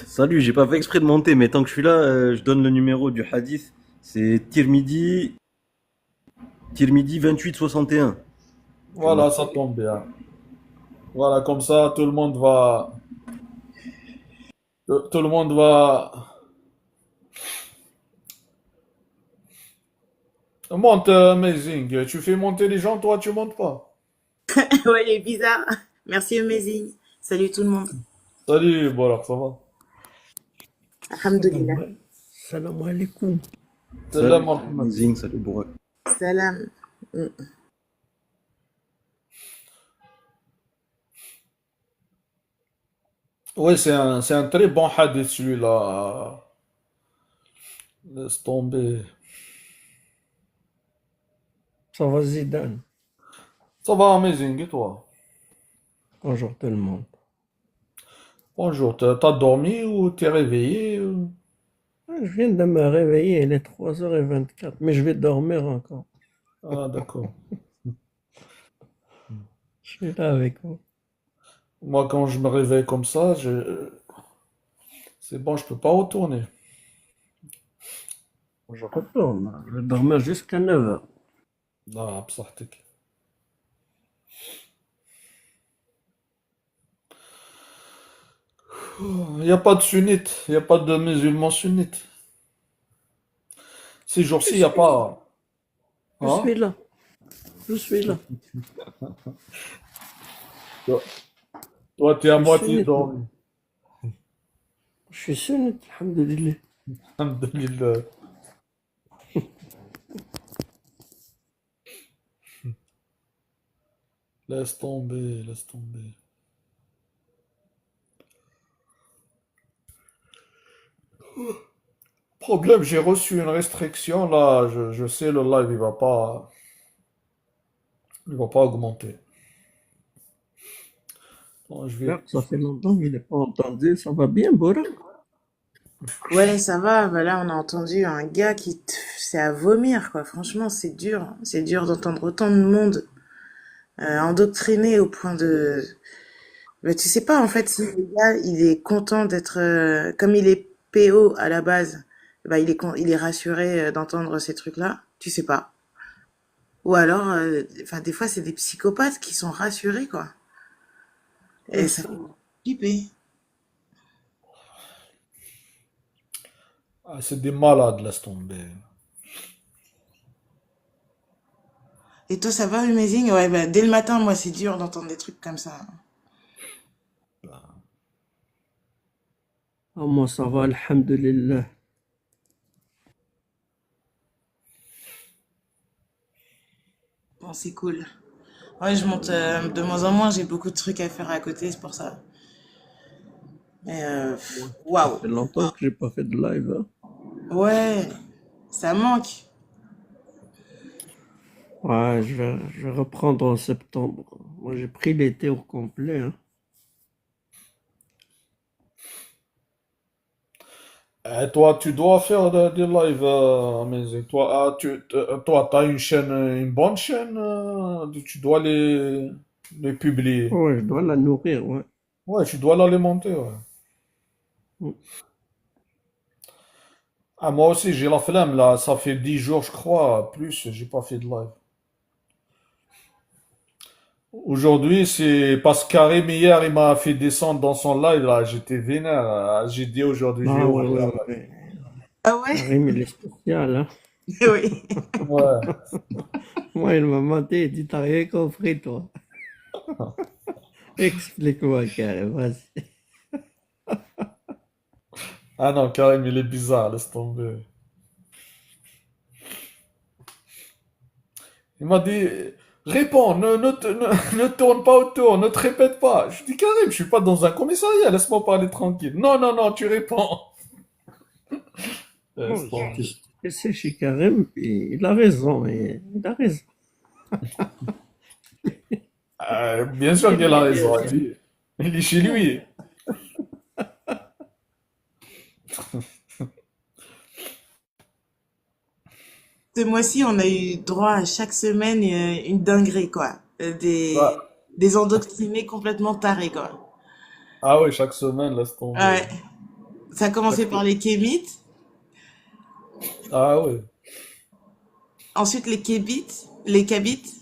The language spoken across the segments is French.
Salut, j'ai pas fait exprès de monter, mais tant que je suis là, je donne le numéro du hadith. C'est Tirmidhi 2861. Tu Voilà, remarques. ça tombe bien. Voilà, comme ça, tout le monde va, monte, Amazing. Tu fais monter les gens, toi, tu montes pas. Ouais, il est bizarre. Merci, Amazing. Salut tout le monde. Salut, bon alors, ça va? Alhamdulillah. Salam alaikum. Salam Salut, salut Mohamed. Amazing, salut Bourak. Salam. Oui, c'est un très bon hadith, celui-là. Laisse tomber. Ça va Zidane. Ça va, Amazing, et toi? Bonjour tout le monde. Bonjour, t'as dormi ou t'es réveillé? Je viens de me réveiller, il est 3h24, mais je vais dormir encore. Ah, d'accord. Je suis là avec vous. Moi, quand je me réveille comme ça, c'est bon, je peux pas retourner. Je retourne. Je vais dormir jusqu'à 9h. Ah, بصحتك. Il n'y a pas de sunnites, il n'y a pas de musulmans sunnites. Ces jours-ci, il n'y a pas. Je Hein? suis là. Je suis là. Toi, toi, t'es à Je suis moitié sunnite, moi. dormi. Je suis sunnite, alhamdulillah. Alhamdulillah. Laisse tomber, laisse tomber. Problème, j'ai reçu une restriction là. Je sais le live il va pas augmenter. Bon, je vais. Regarde, ça fait longtemps qu'il n'est pas entendu. Ça va bien, Bora? Ouais, ça va. Bah là, on a entendu un gars c'est à vomir, quoi. Franchement, c'est dur. C'est dur d'entendre autant de monde endoctriné au point de. Bah, tu sais pas, en fait, si le gars, il est content d'être. Comme il est PO à la base, bah, il est rassuré d'entendre ces trucs-là. Tu sais pas. Ou alors, enfin, des fois, c'est des psychopathes qui sont rassurés, quoi. Et ça fait flipper. Ah, c'est des malades, laisse tomber. Et toi, ça va, Amazing? Ouais, bah, dès le matin, moi, c'est dur d'entendre des trucs comme ça. Ah, moi, ça va, alhamdulillah. Bon, c'est cool. Ouais, je monte de moins en moins, j'ai beaucoup de trucs à faire à côté, c'est pour ça. Mais, Ouais. Ça waouh. fait longtemps que j'ai pas fait de live, hein. Ouais, ça manque. Ouais, je vais reprendre en septembre. Moi, j'ai pris l'été au complet, hein. Toi, tu dois faire des lives, Amazing. Toi, t'as une bonne chaîne, tu dois les publier. Ouais, je dois la nourrir, ouais. Ouais, tu dois l'alimenter, ouais. Mm. Ah, moi aussi, j'ai la flemme, là. Ça fait 10 jours, je crois, plus, j'ai pas fait de live. Aujourd'hui, c'est parce que Karim, hier, il m'a fait descendre dans son live, là. J'étais vénère. J'ai dit aujourd'hui, je vais Ah ouais, ouvrir. ouais, ouais. Ah ouais? Karim, il est spécial, hein. Oui. Ouais. Moi, il m'a menti, il dit, t'as rien compris, toi. Explique-moi, Karim, vas-y. Ah non, Karim, il est bizarre, laisse tomber. Il m'a dit, réponds, ne tourne pas autour, ne te répète pas. Je dis, Karim, je suis pas dans un commissariat, laisse-moi parler tranquille. Non, non, non, tu réponds. Laisse Bon, tomber. c'est chez Karim, et il a raison, il a raison. Bien sûr qu'elle a raison. Il est chez lui. Ce mois-ci, on a eu droit à chaque semaine une dinguerie, quoi. Ouais. Des endoctrinés complètement tarés, quoi. Ah ouais, chaque semaine, laisse tomber. Ouais. Ça a commencé par les Kémites, Ah ouais, ensuite les Kébites, les Kabites.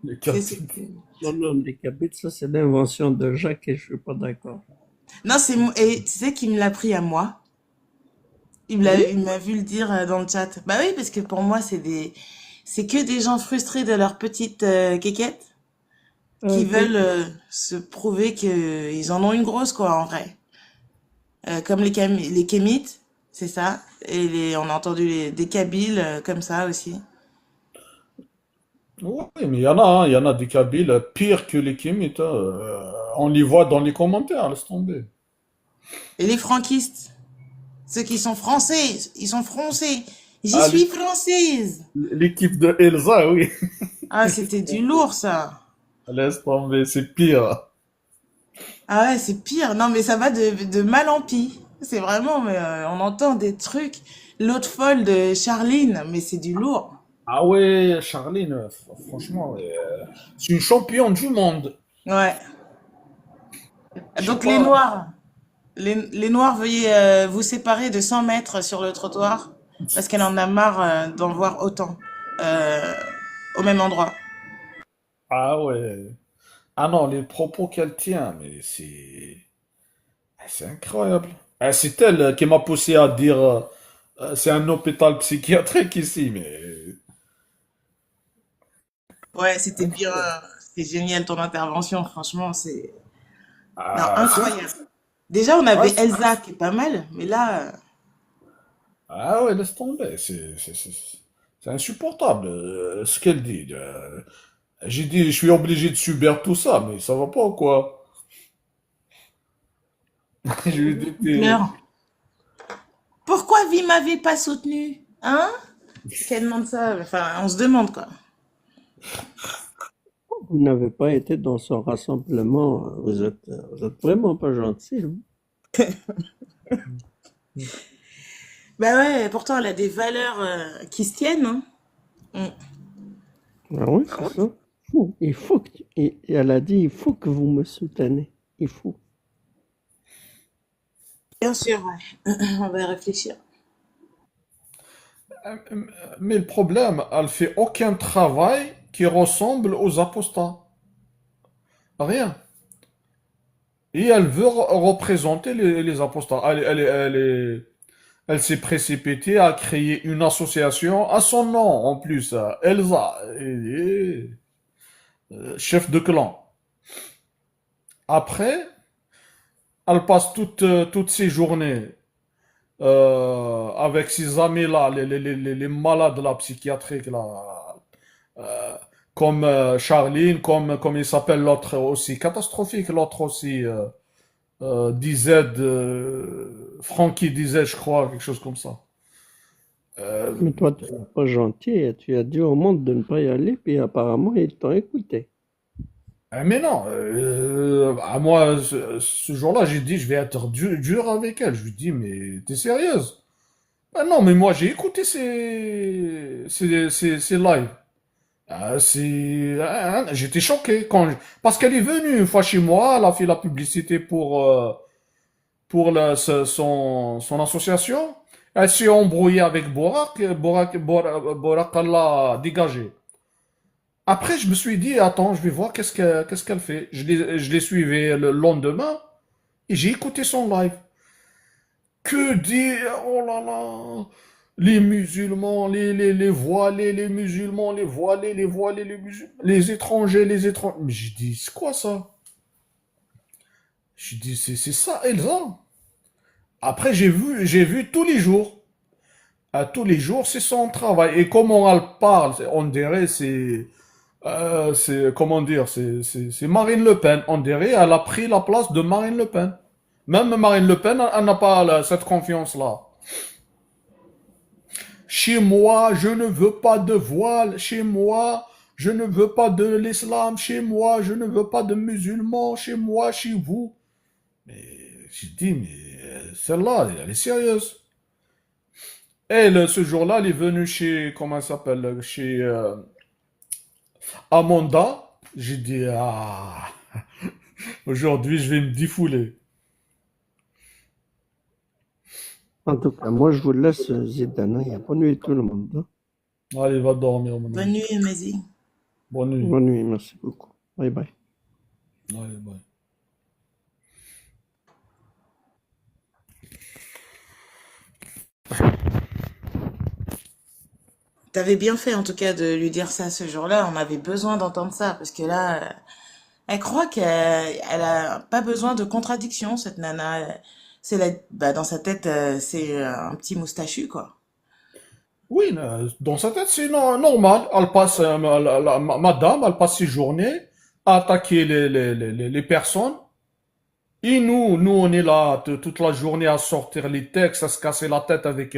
les C'est- Kabyles. Non, non, les kabyles, ça c'est l'invention de Jacques et je suis pas d'accord. Non, et tu sais qui me l'a pris à moi? Oui? Il m'a vu le dire dans le chat. Bah oui, parce que pour moi, c'est que des gens frustrés de leur petite quéquette Ah, qui ok. veulent se prouver qu'ils en ont une grosse, quoi, en vrai. Comme les Kémites, c'est ça. On a entendu des Kabyles comme ça aussi. Oui, mais il y en a des Kabyles pires que les Kémites, hein. On les voit dans les commentaires, laisse tomber. Et les franquistes, ceux qui sont français, ils sont français. J'y Ah, suis française. l'équipe de Elsa, oui. Ah, c'était du lourd, ça. Laisse tomber, c'est pire. Ah ouais, c'est pire. Non, mais ça va de mal en pis. C'est vraiment, mais on entend des trucs. L'autre folle de Charline, mais c'est du lourd. Ah ouais, Charline, franchement, c'est une championne du monde. Ouais. Je sais Donc les pas. noirs, les noirs, veuillez vous séparer de 100 mètres sur le trottoir parce qu'elle en a marre d'en voir autant euh, au même endroit. Ah ouais. Ah non, les propos qu'elle tient, mais c'est incroyable. Ah, c'est elle qui m'a poussé à dire c'est un hôpital psychiatrique ici, mais Ouais, c'était bien, incroyable. c'est génial ton intervention, franchement, c'est non, Ah, incroyable. Déjà, on ouais, avait Elsa qui est pas mal, mais là, ah ouais, laisse tomber, c'est insupportable ce qu'elle dit. J'ai dit, je suis obligé de subir tout ça, mais ça va pas ou quoi? Je lui ai dit, il pleure. Pourquoi vie m'avait pas soutenu? Hein? Qu'elle demande ça, enfin, on se demande quoi. Vous n'avez pas été dans son rassemblement. Vous êtes vraiment pas gentil, hein. Bah ouais, pourtant elle a des valeurs qui se tiennent, hein. Mm. Ah oui, c'est ça. Il faut et elle a dit, il faut que vous me souteniez. Il faut. Bien sûr, ouais. On va y réfléchir. mais le problème, elle fait aucun travail qui ressemble aux apostats. Rien. Et elle veut représenter les apostats. Elle s'est précipitée à créer une association à son nom, en plus, Elsa, chef de clan. Après, elle passe toutes ses journées avec ses amis là, les malades là, psychiatriques là, euh, comme Charline, comme il s'appelle l'autre aussi, catastrophique, l'autre aussi, DZ, Frankie DZ, je crois, quelque chose comme ça. Mais toi, tu n'es pas gentil. Tu as dit au monde de ne pas y aller, puis apparemment, ils t'ont écouté. Mais non, à moi, ce jour-là, j'ai dit, je vais être dur avec elle. Je lui dis, mais t'es sérieuse? Ah non, mais moi, j'ai écouté ses lives. J'étais choqué parce qu'elle est venue une fois chez moi, elle a fait la publicité pour son association. Elle s'est embrouillée avec Borak, Borak l'a dégagé. Après, je me suis dit, attends, je vais voir qu'est-ce qu'elle fait. Je l'ai suivi le lendemain et j'ai écouté son live. Que dire, oh là là, les musulmans, les voilés, les musulmans, les voilés, les voilés, les musulmans, les étrangers, les étrangers. Mais j'ai dit, c'est quoi ça? J'ai dit, c'est ça, Elsa. Après, j'ai vu tous les jours. À tous les jours, c'est son travail. Et comment elle parle, on dirait, comment dire, c'est Marine Le Pen. On dirait, elle a pris la place de Marine Le Pen. Même Marine Le Pen, elle n'a pas cette confiance-là. Chez moi, je ne veux pas de voile. Chez moi, je ne veux pas de l'islam. Chez moi, je ne veux pas de musulmans. Chez moi, chez vous. Mais j'ai dit, mais celle-là, elle est sérieuse. Elle, ce jour-là, elle est venue chez, comment elle s'appelle, chez Amanda. J'ai dit, ah, aujourd'hui, je vais me défouler. En tout cas, moi, je vous laisse, Zidane. Il n'y a pas nuit tout le monde, hein. Allez, va dormir, mon Bonne ami. nuit, Maisy. Bonne nuit. Bonne nuit, merci beaucoup. Bye bye. Allez, bye. T'avais bien fait, en tout cas, de lui dire ça ce jour-là. On avait besoin d'entendre ça, parce que là, elle croit qu'elle a pas besoin de contradiction, cette nana. C'est bah, dans sa tête, c'est un petit moustachu, quoi. Oui, dans sa tête, c'est normal. Elle passe, madame, elle passe ses journées à attaquer les personnes. Et nous, on est là toute la journée à sortir les textes, à se casser la tête avec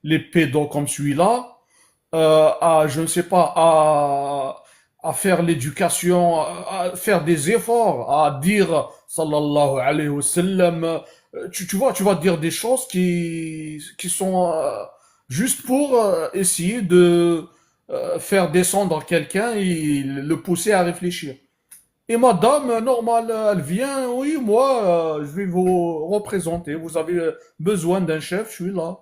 les pédos comme celui-là, à, je ne sais pas, à faire l'éducation, à faire des efforts, à dire, sallallahu alayhi wa sallam, tu vas dire des choses qui sont juste pour essayer de faire descendre quelqu'un et le pousser à réfléchir. Et madame, normal, elle vient, oui, moi, je vais vous représenter. Vous avez besoin d'un chef, je suis là.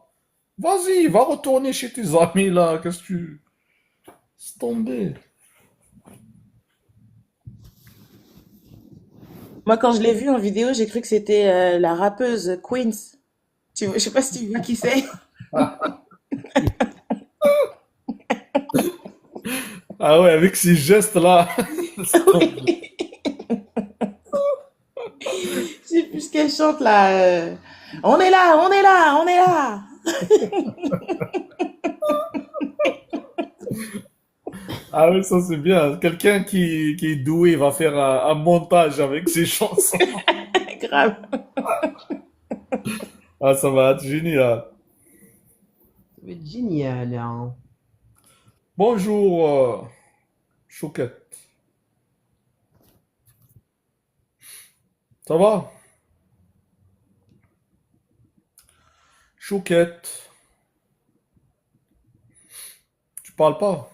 Vas-y, va retourner chez tes amis, là. Qu'est-ce que tu... C'est tombé. Moi, quand je l'ai vue en vidéo, j'ai cru que c'était la rappeuse Queens. Je sais pas si tu vois qui c'est. Ah ouais, avec ces gestes-là. C'est tombé. Je sais plus ce qu'elle chante là. On est là, on est là, on est là. Ah oui, ça c'est bien. Quelqu'un qui est doué va faire un montage avec ses chansons. Grave. Ah, ça va être génial. Ça va être génial, hein. Bonjour, Chouquette. Ça va? Chouquette. Tu parles pas?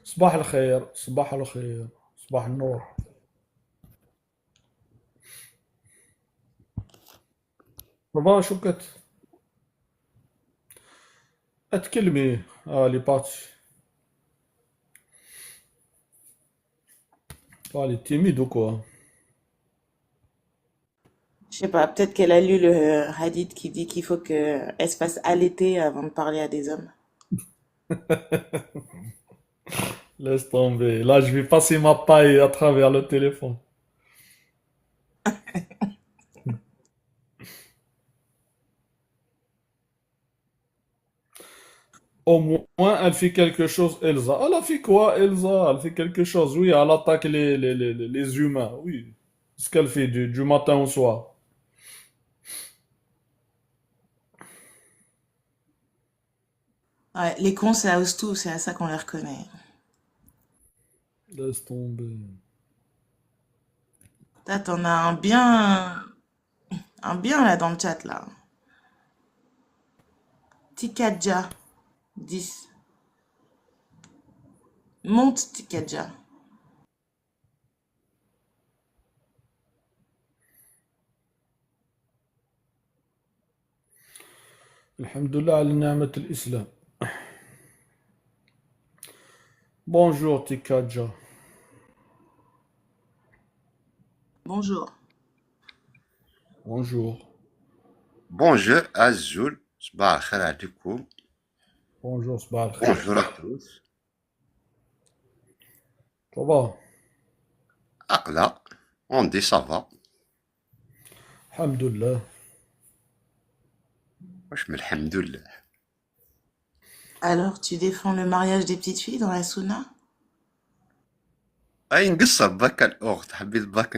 صباح الخير صباح الخير صباح النور. Ça va, Chouquette? اتكلمي. Ah, elle est partie. Ah, elle est timide ou quoi? Je sais pas, peut-être qu'elle a lu le hadith qui dit qu'il faut qu'elle se fasse allaiter avant de parler à des hommes. Laisse tomber. Là, je vais passer ma paille à travers le téléphone. Au moins, elle fait quelque chose, Elsa. Elle a fait quoi, Elsa? Elle fait quelque chose, oui, elle attaque les humains, oui. Ce qu'elle fait du matin au soir. Ouais, les cons, ça ose tout, c'est à ça qu'on les reconnaît. Laisse tomber. Là, t'en as un bien là dans le chat là. Tikadja, 10. Monte Tikadja. Alhamdulillah ala ni'mat al-Islam. Bonjour, Tikadja. Bonjour. Bonjour. Bonjour Azul, صباح الخير عليكم. Bonjour, صباح الخير. Bonjour à tous. Ça va? Aqla, on dit ça va. Alhamdulillah. واش من الحمد لله. Alors, tu défends le mariage des petites filles dans la Sunna? اي نقصر باك الاخت حبيت باك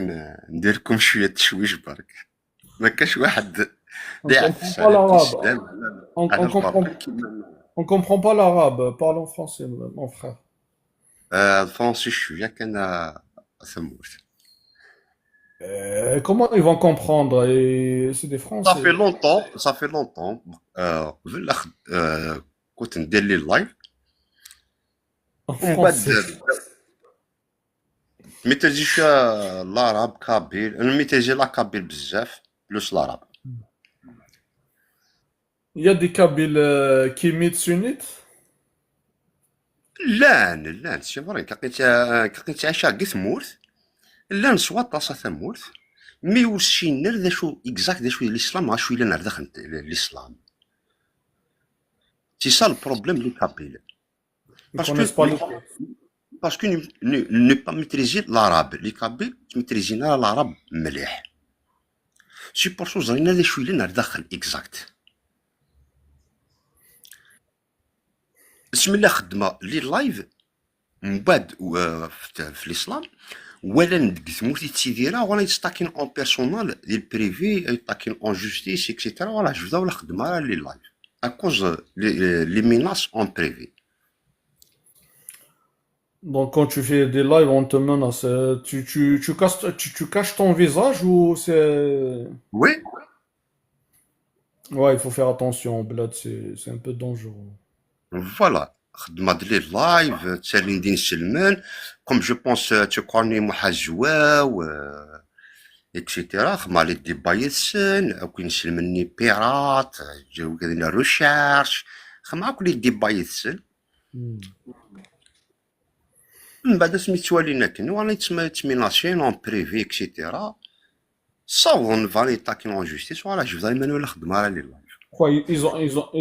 ندير لكم شويه تشويش برك. ما كاش واحد On اللي comprend يعفس pas على l'arabe. الاسلام On, على on comprend, البابا كيما on comprend pas l'arabe. Parle en français, mon frère. الفرنسي شويه كان ثموت. Comment ils vont comprendre? Et c'est des Ça fait Français. longtemps, ça fait longtemps. قبل كنت ندير لي اللايف En ومن بعد français. ميتاجي فيها العرب كابيل، انا ميتاجي لا كابيل بزاف بلوس العرب. Il y a des Kabyles qui imitent sunnites. لان سي فري كاقي تعيشها كي ثمورت، لان سوا طاسة ثمورت مي وشي نر ذا شو اكزاكت ذا شو الاسلام غا شو الا نر داخل الاسلام. سي سا البروبليم لي كابيل. Ils باسكو connaissent pas les... باسكو ني با ميتريزي العرب لي كابيل ميتريزينا العرب مليح. سي بورسو زرينا ذا شو الا نر داخل اكزاكت. بسم الله خدمه لي لايف من بعد في الاسلام ولا ندق ثموتي تيديرا ولا يستاكين اون بيرسونال ديال بريفي يستاكين اون جوستيس اكسيتيرا ولا جبدا ولا خدمه لي لايف اكوز لي ميناس اون بريفي. Donc quand tu fais des lives, on te menace. Tu caches ton visage ou c'est... وي Ouais, il faut faire attention, Blad, c'est un peu dangereux. فوالا خدمه ديال لي لايف تسالين دين سلمان كوم جو بونس تكوني محجوه و اكسيتيرا خدمه لي ديبايسن او كاين سلمني بيرات جو كاين ريشيرش خدمه كل ديبايسن Hmm. من بعد سميتو لينا كن ولا تميناشين اون بريفي اكسيتيرا صافون فالي تاكين اون جوستيس ولا جو دايما ولا خدمه لي لايف. Quoi,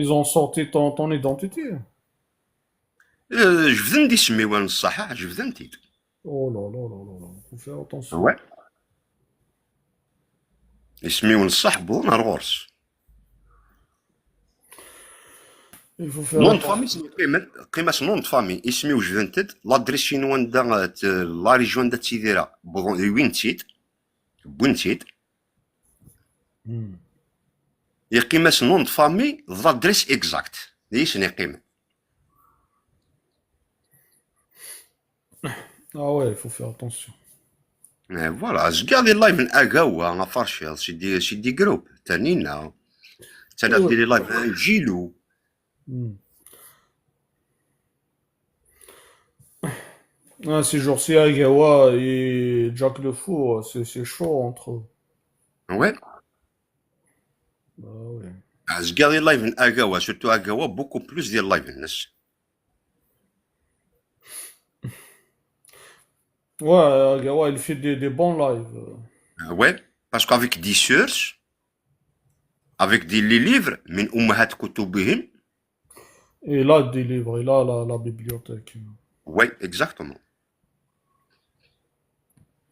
ils ont sorti ton identité? جبدن دي سميوان الصحاح جبدن تيت. Oh là là là là là, faut faire attention. وي يسميون الصح بو نهار غورس. Il faut faire نون attention. فامي سمي قيمة نون فامي يسميو جبنتد لادريس شينوان دا لا ريجيون دا تيديرا وين تيت بوين تيت Hmm. هي قيمة نون فامي لادريس اكزاكت هي شنو قيمة. Ah ouais, il faut faire attention. فوالا زكا لي لايف اكاوا ما فارشيل سي دي جروب تانينا تانا Ouais. ديري لايف جيلو. Hmm. Ah, ces jours-ci, Agawa et Jack le Fou, c'est chaud entre eux. وي Ah ouais. زكا لي لايف اكاوا سورتو اكاوا بوكو بلوس ديال لايف الناس. Ouais, Agawa, il fait des bons lives. Ouais, parce qu'avec des sources, avec des livres, من أمهات كتبهم. Et là, des livres, il a la bibliothèque. Ouais, exactement.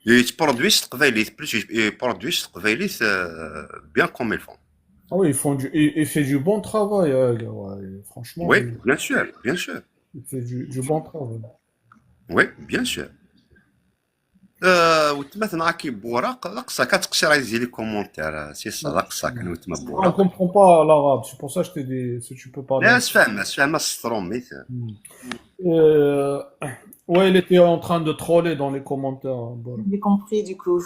Et ils produisent تقبايليت plus ils produisent تقبايليت bien comme ils font. Ah oui, il fait du bon travail, Agawa. Et franchement, Oui, bien sûr, bien sûr. il fait du bon travail. Oui, bien sûr. وتمثل معاك بوراق لقصا كتقصي راه يزيد لي كومونتير سي صا لقصا كان وتما On ne بوراق. comprend pas l'arabe, c'est pour ça que je t'ai dit, si tu peux parler. لا اسفهم السطروميت. Euh, ouais, il était en train de troller dans les commentaires. Bon. J'ai compris du coup.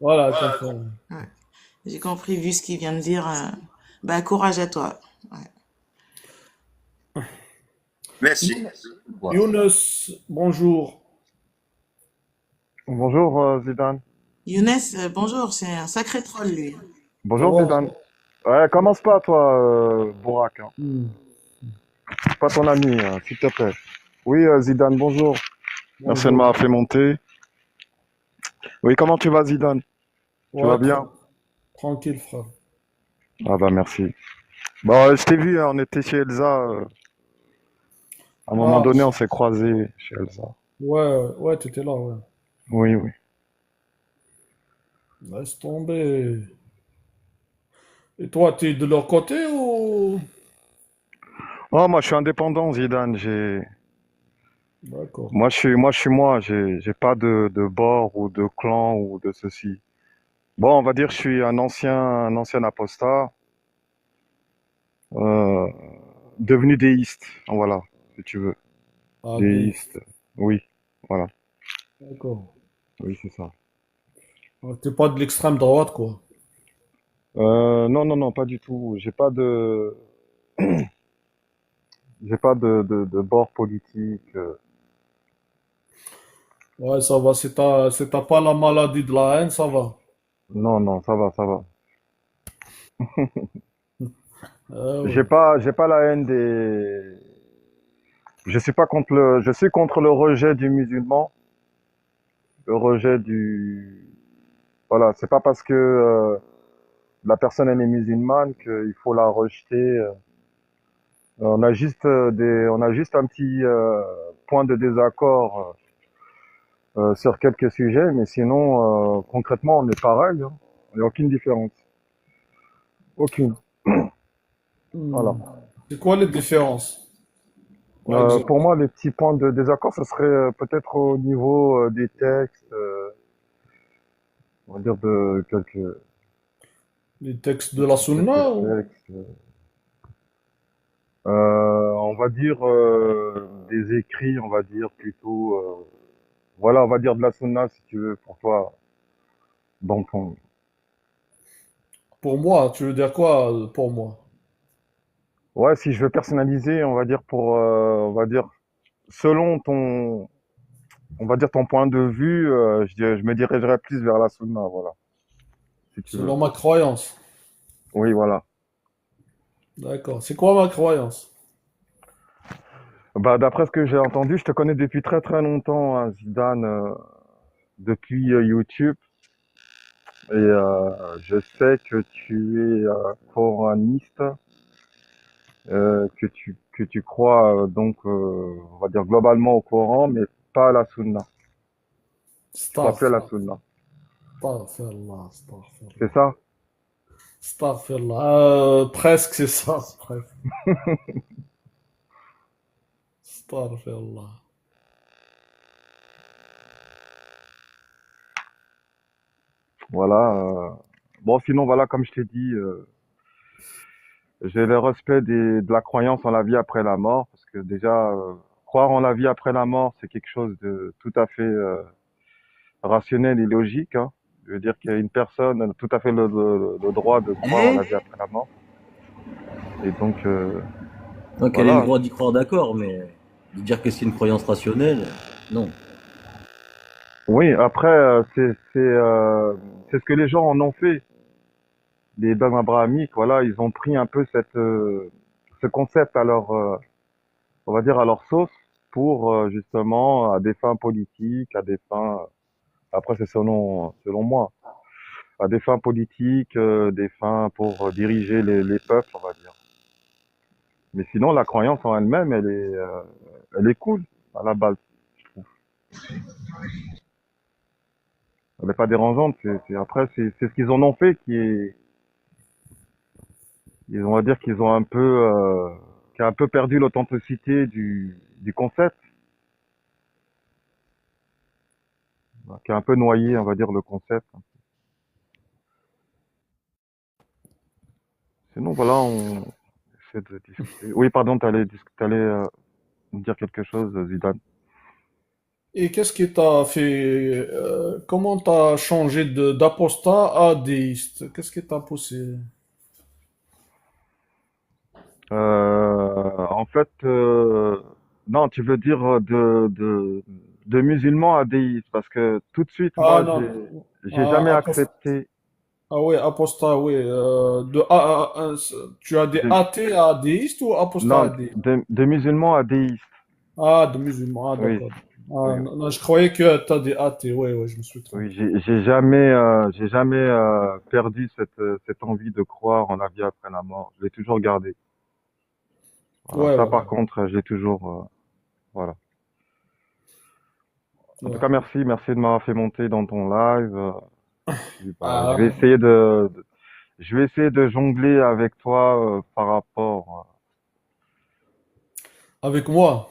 Voilà, comprends. J'ai compris vu ce qu'il vient de dire. Bah, courage à toi. Ouais. Merci. Voilà. Younes, bonjour. Bonjour Zidane. Younes, bonjour, c'est un sacré troll lui. Bonjour Ouais. Zidane. Ouais, commence pas toi, Bourak. Hein. Hmm. Je suis pas ton ami, hein, s'il te plaît. Oui, Zidane, bonjour. Merci de Bonjour. m'avoir fait monter. Oui, comment tu vas, Zidane? Tu Ouais, vas bien? tranquille, frère. Ah bah merci. Bon, je t'ai vu, hein, on était chez Elsa. À un moment Ah, donné, on s'est croisés chez Elsa. ouais, t'étais là, ouais. Oui, oui. Laisse tomber. Et toi, t'es de leur côté ou... Oh, moi, je suis indépendant, Zidane. D'accord. Moi, je suis moi. J'ai pas de bord ou de clan ou de ceci. Bon, on va dire que je suis un ancien apostat, euh, devenu déiste. Voilà, si tu veux. Ah, Déiste. Oui, voilà. d'accord. Oui, c'est ça. Ah, t'es pas de l'extrême droite, quoi. Non, non, non, pas du tout. J'ai pas de bord politique. Ouais, ça va. Si t'as pas la maladie de la haine, ça va. Non, non, ça va, ça va. Ouais. J'ai pas la haine des. Je suis contre le rejet du musulman, le rejet du. Voilà, c'est pas parce que la personne elle est musulmane qu'il faut la rejeter. On a juste un petit point de désaccord sur quelques sujets, mais sinon, concrètement, on est pareil, hein. Il n'y a aucune différence. Aucune. Voilà. Hmm. C'est quoi les différences, par exemple? Pour moi, les petits points de désaccord, ce serait peut-être au niveau des textes, on va dire de Les textes de la Sunna quelques ou... textes. On va dire des écrits, on va dire plutôt. Voilà, on va dire de la sunna si tu veux, pour toi, dans ton. Pour moi, tu veux dire quoi pour moi? Ouais, si je veux personnaliser, on va dire on va dire selon ton, on va dire ton point de vue, je me dirigerais plus vers la sunna, voilà, si tu veux. Selon ma croyance. Oui, voilà. D'accord. C'est quoi ma croyance? Bah, d'après ce que j'ai entendu, je te connais depuis très très longtemps, hein, Zidane, depuis YouTube, et je sais que tu es coraniste, que tu crois donc, on va dire globalement au Coran, mais pas à la Sunna. Tu crois plus à la Astaghfirullah, Sunna. astaghfirullah, C'est astaghfirullah. ça? Astaghfirullah. Presque, c'est ça. Presque. Astaghfirullah. Voilà. Bon, sinon, voilà, comme je t'ai dit, j'ai le respect de la croyance en la vie après la mort, parce que déjà, croire en la vie après la mort, c'est quelque chose de tout à fait rationnel et logique, hein. Je veux dire qu'il y a une personne a tout à fait le droit de croire en la vie après la mort. Et donc, Donc elle a le voilà. droit d'y croire, d'accord, mais de dire que c'est une croyance rationnelle, non. Oui, après, c'est ce que les gens en ont fait. Les dogmes abrahamiques, voilà, ils ont pris un peu ce concept à leur, on va dire à leur sauce pour justement à des fins politiques, à des fins, après c'est selon moi, à des fins politiques, des fins pour diriger les peuples, on va dire. Mais sinon, la croyance en elle-même, elle est cool à la base, je trouve. Elle n'est pas dérangeante. Après, c'est ce qu'ils en ont fait qui est, on va dire qu'ils ont un peu, qui a un peu perdu l'authenticité du concept, qui a un peu noyé, on va dire, le concept. Sinon, voilà, on essaie de discuter. Oui, pardon, t'allais me dire quelque chose, Zidane. Et qu'est-ce qui t'a fait, comment t'as changé d'apostat à déiste? Qu'est-ce qui t'a poussé? En fait, non, tu veux dire de musulman à déiste, parce que tout de suite, Ah moi, non, j'ai jamais apostat. accepté Ah oui, apostat, oui. Tu as des de, athées à déiste ou apostat à non, déiste? de musulman à déiste. Ah, de musulmans, ah Oui, d'accord. Ah, oui, non, non, je croyais que tu as des athées, oui, oui, je me suis oui, trompé. j'ai jamais perdu cette envie de croire en la vie après la mort. Je l'ai toujours gardée. Voilà, Ouais, ça, ouais, par contre, j'ai toujours, voilà. En tout ouais. cas, merci de m'avoir fait monter dans ton live. Puis, bah, Ah, je vais essayer de jongler avec toi par rapport, avec moi?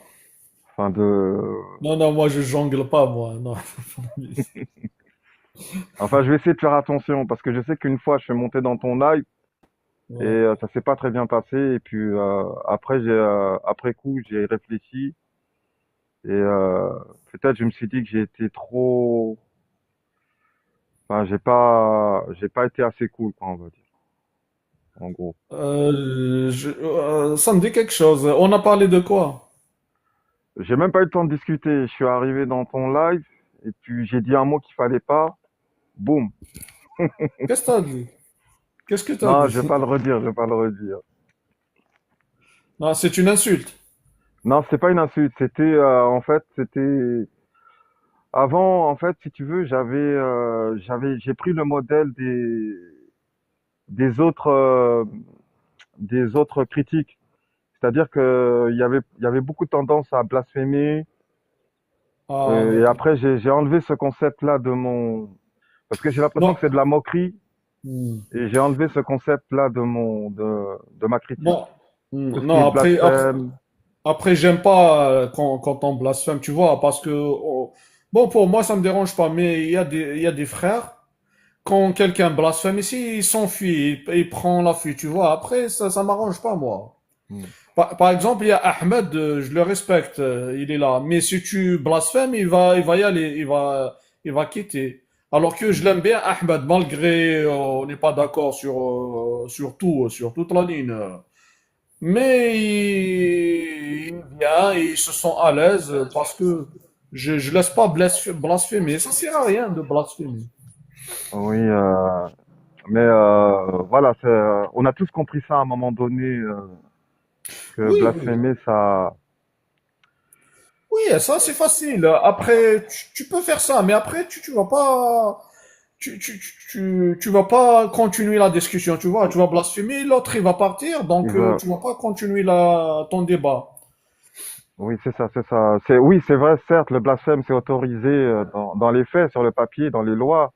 enfin de, Non, non, moi je jongle pas, moi, non. enfin, je vais essayer de faire attention parce que je sais qu'une fois, je suis monté dans ton live et Ouais. ça s'est pas très bien passé. Et puis après, après coup, j'ai réfléchi et peut-être je me suis dit que j'ai été trop, enfin, j'ai pas été assez cool, quoi, on va dire, en gros. Ça me dit quelque chose. On a parlé de quoi? J'ai même pas eu le temps de discuter. Je suis arrivé dans ton live et puis j'ai dit un mot qu'il fallait pas, boum. Qu'est-ce que t'as dit? Qu'est-ce que t'as Non, dit? je vais pas le redire, je vais pas le redire. Non, c'est une insulte. Non, c'est pas une insulte, en fait, c'était avant, en fait, si tu veux, j'ai pris le modèle des autres, des autres critiques. C'est-à-dire que il y avait beaucoup de tendance à blasphémer, Ah, et d'accord. après j'ai enlevé ce concept-là parce que j'ai l'impression Non. que c'est de la moquerie, Hmm. et j'ai enlevé ce concept-là de ma critique. Bon. Tout ce qui est Non, blasphème, après, j'aime pas quand on blasphème, tu vois, parce que, bon, pour moi, ça me dérange pas, mais il y a des frères, quand quelqu'un blasphème ici, il s'enfuit, il prend la fuite, tu vois. Après, ça m'arrange pas, moi. hmm, Par exemple, il y a Ahmed, je le respecte, il est là. Mais si tu blasphèmes, il va y aller, il va quitter. Alors que je l'aime bien, Ahmed, malgré on n'est pas d'accord sur tout, sur toute la ligne. Mais il vient et ils se sent à l'aise parce que je laisse pas blasphémer. Ça sert à rien de blasphémer. oui, mais voilà, on a tous compris ça à un moment donné, que Oui, oui. blasphémer, ça, Oui, ça c'est facile. Après, tu peux faire ça, mais après tu vas pas, tu vas pas continuer la discussion. Tu vas blasphémer, l'autre il va partir, il donc va, tu vas pas continuer ton débat. oui, c'est ça, c'est ça. Oui, c'est vrai, certes, le blasphème, c'est autorisé dans les faits, sur le papier, dans les lois,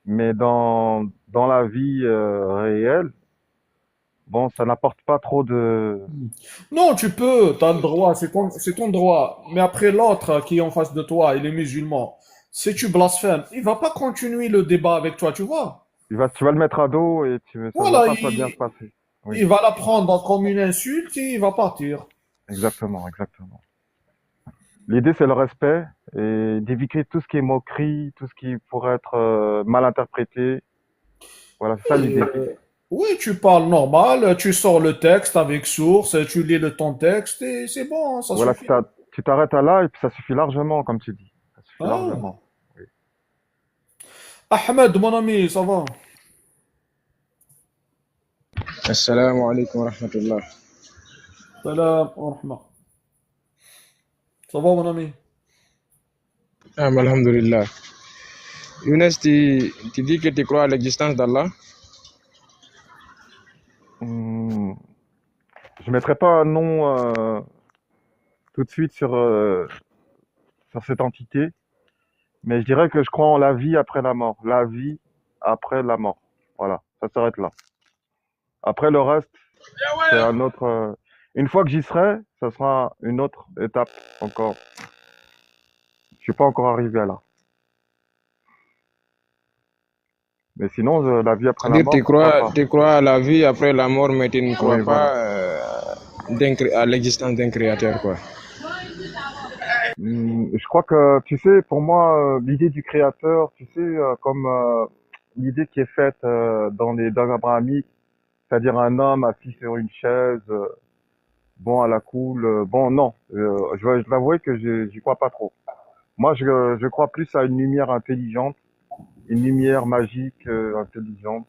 mais dans la vie réelle, bon, ça n'apporte pas trop de... Non, tu peux, tu as le droit, c'est ton droit. Mais après l'autre qui est en face de toi, il est musulman. Si tu blasphèmes, il va pas continuer le débat avec toi, tu vois. Tu vas le mettre à dos et ça va Voilà, pas bien se passer. Oui, il va la prendre comme une insulte et il va partir. exactement, exactement. L'idée, c'est le respect et d'éviter tout ce qui est moquerie, tout ce qui pourrait être mal interprété. Voilà, c'est ça Oui, l'idée. oui, tu parles normal, tu sors le texte avec source, tu lis ton texte et c'est bon, ça Voilà, suffit. tu t'arrêtes à là et puis ça suffit largement, comme tu dis. Ça suffit Ah. largement. Oui. Ahmed, mon ami, ça va? Assalamu alaikum wa rahmatullah. Salam wa rahma. Ça va, mon ami? Alhamdulillah. Younes, tu dis que tu crois à l'existence d'Allah? Hmm, je mettrai pas un nom tout de suite sur cette entité, mais je dirais que je crois en la vie après la mort. La vie après la mort. Voilà, ça s'arrête là. Après le reste, c'est un autre. Une fois que j'y serai, ça sera une autre étape encore. Je suis pas encore arrivé à là. Mais sinon, la vie après la C'est-à-dire mort, pourquoi pas? tu crois à la vie après la mort, mais tu ne crois Oui, pas voilà. à l'existence d'un créateur, quoi. Je crois que, tu sais, pour moi, l'idée du créateur, tu sais, comme l'idée qui est faite dans les dogmes abrahamiques, c'est-à-dire un homme assis sur une chaise, bon, à la cool, bon, non, je vais t'avouer que j'y crois pas trop. Moi, je crois plus à une lumière intelligente, une lumière magique, intelligente,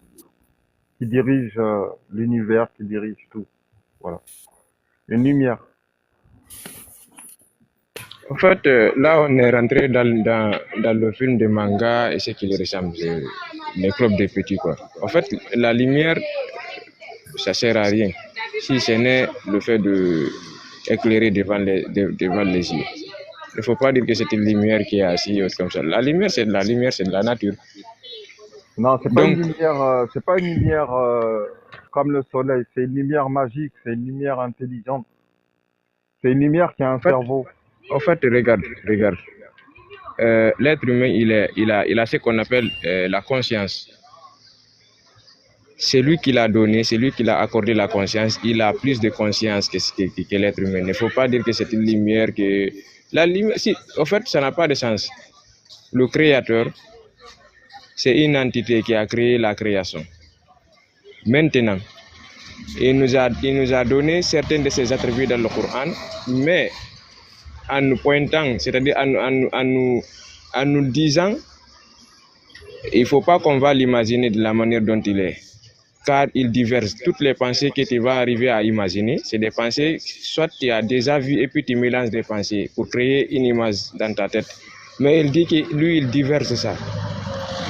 qui dirige l'univers, qui dirige tout. Voilà. Une lumière. En fait, là, on est rentré dans le film de manga et ce qui lui ressemble, les clubs de petits, quoi. En fait, la lumière, ça sert à rien, si ce n'est le fait de éclairer devant les yeux. Il ne faut pas dire que c'est une lumière qui est assise comme ça. La lumière, c'est de la lumière, c'est de la nature. Non, c'est pas une Donc, lumière, c'est pas une lumière comme le soleil. C'est une lumière magique, c'est une lumière intelligente. C'est une lumière qui a un cerveau. en fait, regarde. L'être humain, il a ce qu'on appelle la conscience. C'est lui qui l'a donné, c'est lui qui l'a accordé la conscience. Il a plus de conscience que l'être humain. Il ne faut pas dire que c'est une lumière que... La lumière, si, en fait, ça n'a pas de sens. Le créateur, c'est une entité qui a créé la création. Maintenant, il nous a donné certains de ses attributs dans le Coran, mais en nous pointant, c'est-à-dire en en nous disant il ne faut pas qu'on va l'imaginer de la manière dont il est. Car il diverge. Toutes les pensées que tu vas arriver à imaginer, c'est des pensées, soit tu as déjà vu et puis tu mélanges des pensées pour créer une image dans ta tête. Mais il dit que lui, il diverge ça.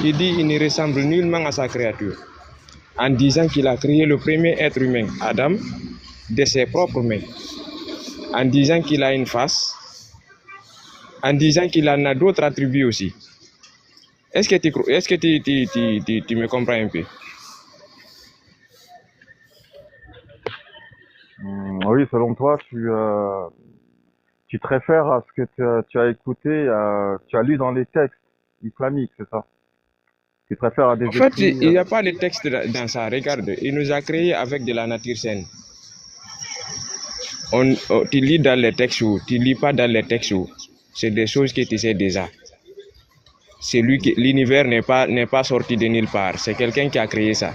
Il dit qu'il ne ressemble nullement à sa créature. En disant qu'il a créé le premier être humain, Adam, de ses propres mains. En disant qu'il a une face. En disant qu'il en a d'autres attributs aussi. Est-ce que tu me comprends un peu? Oui, selon toi, tu te réfères à ce que tu as écouté, tu as lu dans les textes islamiques, c'est ça? Tu te réfères à des En fait, écrits. il n'y a pas de texte dans ça. Regarde, il nous a créés avec de la nature saine. Tu lis dans les textes ou tu lis pas dans les textes ou c'est des choses que tu sais déjà. C'est lui qui l'univers n'est pas sorti de nulle part. C'est quelqu'un qui a créé ça.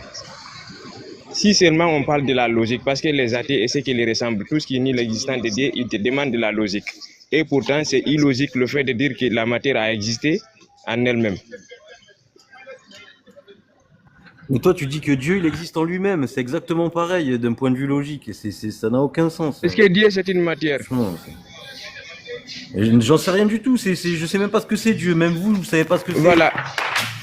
Si seulement on parle de la logique, parce que les athées et ceux qui les ressemblent, tout ce qui nie l'existence de Dieu, ils te demandent de la logique. Et pourtant, c'est illogique le fait de dire que la matière a existé en elle-même. Mais toi, tu dis que Dieu, il existe en lui-même. C'est exactement pareil d'un point de vue logique. Ça n'a aucun sens. Est-ce que Dieu, c'est une matière? Franchement, j'en sais rien du tout. Je sais même pas ce que c'est Dieu. Même vous savez pas ce que c'est. Voilà.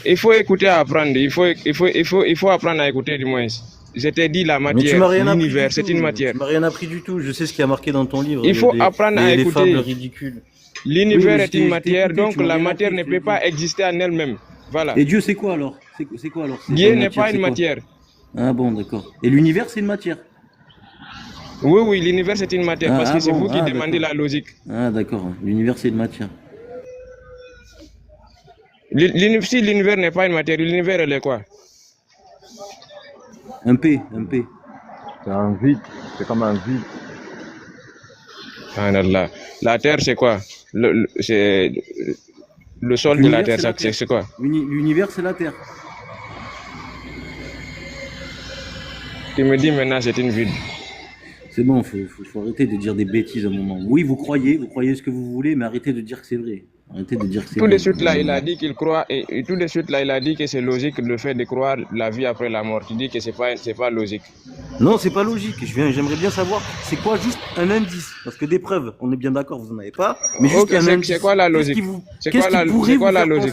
Il faut écouter à apprendre. Il faut apprendre à écouter du moins. Je t'ai dit la Mais tu matière, m'as rien appris l'univers, du c'est tout. une matière. Tu m'as rien appris du tout. Je sais ce qui a marqué dans ton livre. Il faut apprendre à les écouter. fables ridicules. L'univers Oui, mais est une je t'ai matière, écouté, donc tu m'as la rien matière appris, ne je peut te pas dis. exister en elle-même. Voilà. Et Dieu, c'est quoi alors? C'est quoi alors? Dieu n'est pas une matière. Ah bon, d'accord. Et l'univers, c'est une matière? Oui, oui, l'univers c'est une matière parce que c'est vous qui demandez d'accord. la logique. Ah d'accord. L'univers, c'est une matière. Si l'univers n'est pas une matière, l'univers elle est quoi? Un P. C'est un vide, c'est comme un vide. Subhanallah. La terre c'est quoi? C'est le sol de la terre, c'est quoi? L'univers, c'est la Terre. Tu me dis maintenant c'est une vide. C'est bon, faut arrêter de dire des bêtises à un moment. Oui, vous croyez ce que vous voulez, mais arrêtez de dire que c'est vrai. Arrêtez de dire que c'est Tout vrai. de suite là, il a dit qu'il croit et tout de suite là, il a dit que c'est logique le fait de croire la vie après la mort. Tu dis que c'est pas logique. Non, c'est pas logique. J'aimerais bien savoir, c'est quoi juste un indice? Parce que des preuves, on est bien d'accord, vous en avez pas. Mais juste un indice. C'est quoi la logique? C'est quoi la logique?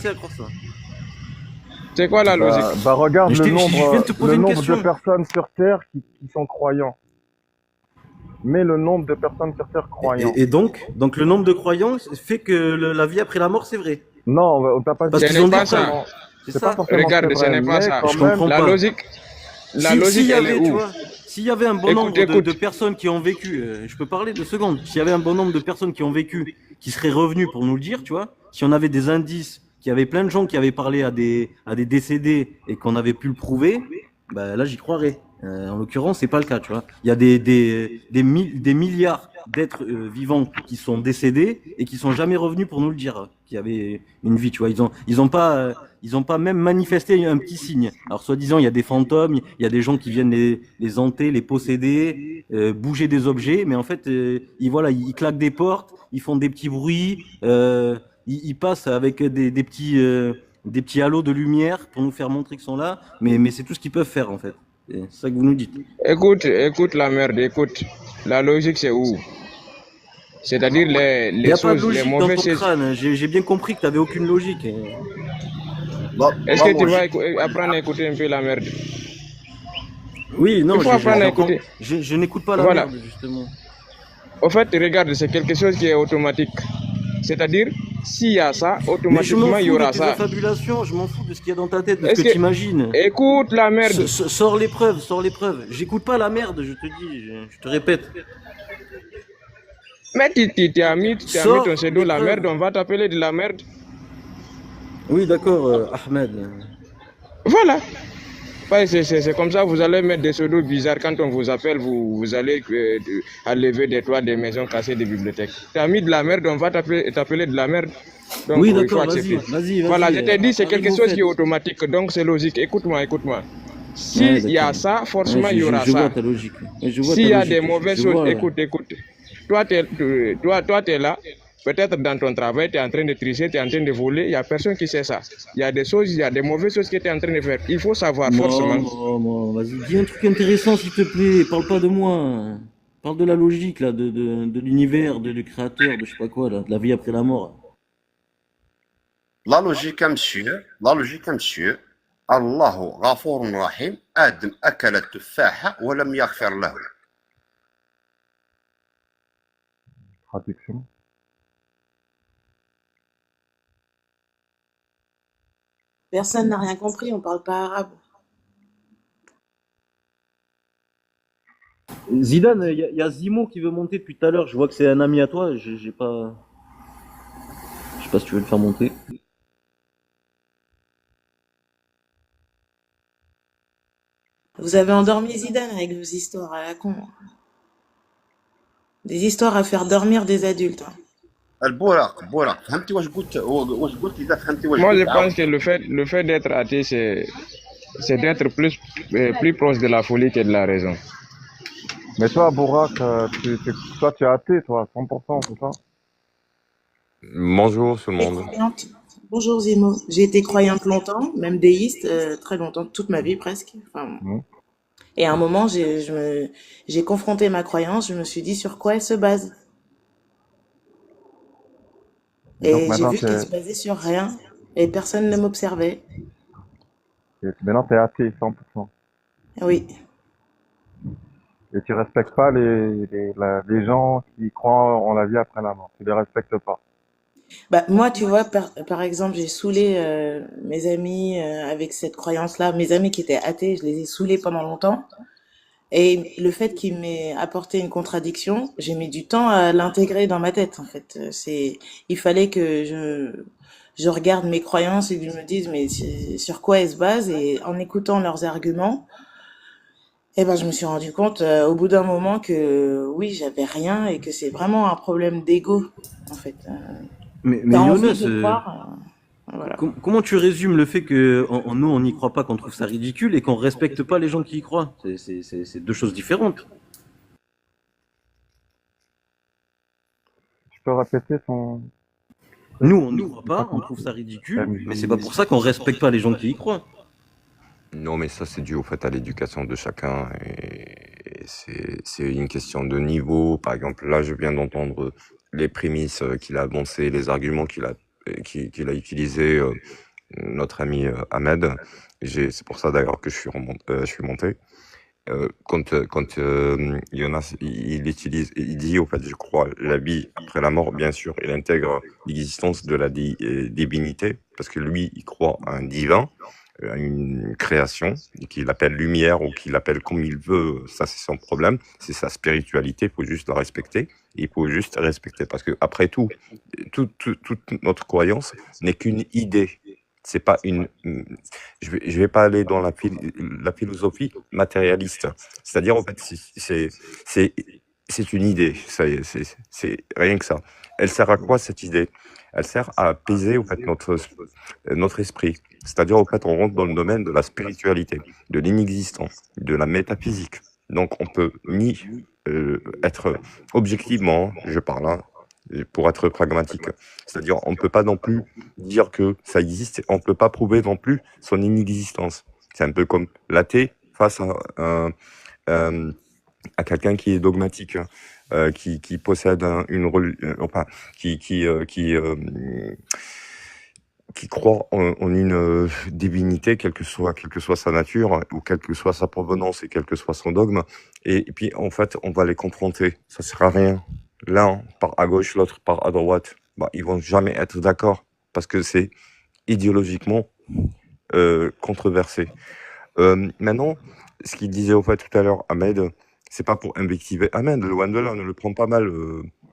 C'est quoi la logique? Regarde je le viens de te poser une nombre question. de personnes sur Terre qui sont croyants. Mais le nombre de personnes sur Terre croyants. Et donc le nombre de croyants fait que la vie après la mort, c'est vrai. Non, on t'a pas dit. Ce n'est pas ça. C'est ça. Regarde, ce n'est pas ça. Je comprends La pas. logique, elle est où? S'il y avait un bon nombre de personnes qui ont vécu, je peux parler 2 secondes. S'il y avait un bon nombre de personnes qui ont vécu, qui seraient revenues pour nous le dire, tu vois. Si on avait des indices, qu'il y avait plein de gens qui avaient parlé à des décédés et qu'on avait pu le prouver, bah là j'y croirais. En l'occurrence, c'est pas le cas, tu vois. Il y a des milliards d'êtres vivants qui sont décédés et qui sont jamais revenus pour nous le dire, qui avaient une vie, tu vois. Ils ont pas même manifesté un petit signe. Alors soi-disant, il y a des fantômes, il y a des gens qui viennent les hanter, les posséder, bouger des objets, mais en fait, ils claquent des portes, ils font des petits bruits, ils passent avec des petits halos de lumière pour nous faire montrer qu'ils sont là, mais c'est tout ce qu'ils peuvent faire en fait. C'est ça que vous nous dites. Écoute la merde, écoute. La logique c'est où? C'est-à-dire les choses, les mauvaises choses. J'ai bien compris que tu n'avais aucune logique. Est-ce que tu vas apprendre à écouter un peu la merde? Oui, non, il faut apprendre à écouter. Je n'écoute pas la merde, justement. En fait, regarde, c'est quelque chose qui est automatique. C'est-à-dire, s'il y a ça, automatiquement il y aura ça. Je m'en fous de ce qu'il y a dans ta tête, de ce que tu imagines. Écoute la merde. Sors les preuves. J'écoute pas la merde, je te dis, je te répète. Mais tu as mis ton pseudo la merde, on va t'appeler de la merde. Oui, d'accord, Ahmed. Voilà. C'est comme ça, vous allez mettre des pseudos bizarres. Quand on vous appelle, vous allez enlever des toits des maisons cassées des bibliothèques. Tu as mis de la merde, on va t'appeler de la merde. Donc, oui, d'accord, vas-y. Voilà, je t'ai dit, c'est quelque chose qui est automatique, donc c'est logique. Écoute-moi. S'il y a ça, forcément il y aura ça. Je vois ta logique. S'il y a des mauvaises choses, écoute. Toi, tu es là, Peut-être dans ton travail, tu es en train de tricher, tu es en train de voler, il n'y a personne qui sait ça. Il y a des choses, il y a des mauvaises choses que tu es en train de faire. Il faut savoir forcément. Vas-y, dis un truc intéressant, s'il te plaît. Parle pas de moi. Parle de la logique, là, de l'univers, du créateur, de je sais pas quoi, là, de la vie après la mort. La logique, monsieur, Allahu غفور رحيم آدم أكل التفاحة ولم يغفر له. Traduction. Personne n'a rien compris, on parle pas arabe. Zidane, il y a Zimo qui veut monter depuis tout à l'heure. Je vois que c'est un ami à toi. J'ai pas. Je sais pas si tu veux le faire monter. Vous avez endormi Zidane avec vos histoires à la con. Des histoires à faire dormir des adultes. Hein. البوراق فهمتي واش قلت إذا فهمتي واش Moi, je قلت pense que le fait d'être athée, c'est d'être plus proche de la folie que de la raison. Mais toi, Bourak, toi, tu es athée, toi, 100%, c'est ça? Bonjour tout le Et monde. croyante. Bonjour Zimo. J'ai été croyante longtemps, même déiste, très longtemps, toute ma vie presque. Enfin, et à un moment, j'ai confronté ma croyance, je me suis dit sur quoi elle se base. Et donc Et j'ai maintenant, vu qu'elle se basait sur rien et personne ne m'observait. maintenant, t'es athée, 100%. Oui. Et tu respectes pas les gens qui croient en la vie après la mort. Tu les respectes pas. Bah, moi, tu vois, par exemple, j'ai saoulé mes amis avec cette croyance-là. Mes amis qui étaient athées, je les ai saoulés pendant longtemps. Et le fait qu'il m'ait apporté une contradiction, j'ai mis du temps à l'intégrer dans ma tête, en fait. Il fallait que je regarde mes croyances et que je me dise, mais sur quoi elles se basent? Et en écoutant leurs arguments, eh ben, je me suis rendu compte, au bout d'un moment que oui, j'avais rien et que c'est vraiment un problème d'ego, en fait. Mais T'as envie Younes, de croire, voilà. comment tu résumes le fait que nous on n'y croit pas, qu'on trouve ça ridicule et qu'on respecte pas les gens qui y croient? C'est deux choses différentes. Tu peux répéter ton... Nous on n'y croit pas, on trouve ça ridicule, mais c'est pas pour ça qu'on respecte pas les gens qui y croient. Non, mais ça, c'est dû au fait à l'éducation de chacun. Et c'est une question de niveau. Par exemple, là, je viens d'entendre les prémices qu'il a avancées, les arguments qu'il a utilisés, notre ami Ahmed. C'est pour ça d'ailleurs que je suis monté. Quand Jonas, il dit, au fait, je crois, la vie après la mort, bien sûr, il intègre l'existence de la divinité, parce que lui, il croit à un divin, à une création, qu'il appelle lumière ou qu'il appelle comme il veut, ça c'est son problème, c'est sa spiritualité, il faut juste la respecter, et il faut juste respecter, parce que après tout, toute notre croyance n'est qu'une idée. C'est pas une. Je vais pas aller dans la philosophie matérialiste. C'est-à-dire, en fait, c'est une idée. C'est rien que ça. Elle sert à quoi, cette idée? Elle sert à apaiser, en fait, notre esprit. C'est-à-dire, en fait, on rentre dans le domaine de la spiritualité, de l'inexistant, de la métaphysique. Donc, on peut ni être objectivement, je parle, hein, pour être pragmatique. C'est-à-dire, on ne peut pas non plus dire que ça existe, on ne peut pas prouver non plus son inexistence. C'est un peu comme l'athée face à quelqu'un qui est dogmatique, qui possède une religion, enfin, qui croit en une divinité, quelle que soit sa nature, ou quelle que soit sa provenance et quel que soit son dogme. Et puis, en fait, on va les confronter. Ça sert à rien. L'un part à gauche, l'autre part à droite. Bah, ils vont jamais être d'accord parce que c'est idéologiquement controversé. Maintenant, ce qu'il disait au fait tout à l'heure, Ahmed, c'est pas pour invectiver Ahmed, loin de là, ne le prends pas mal,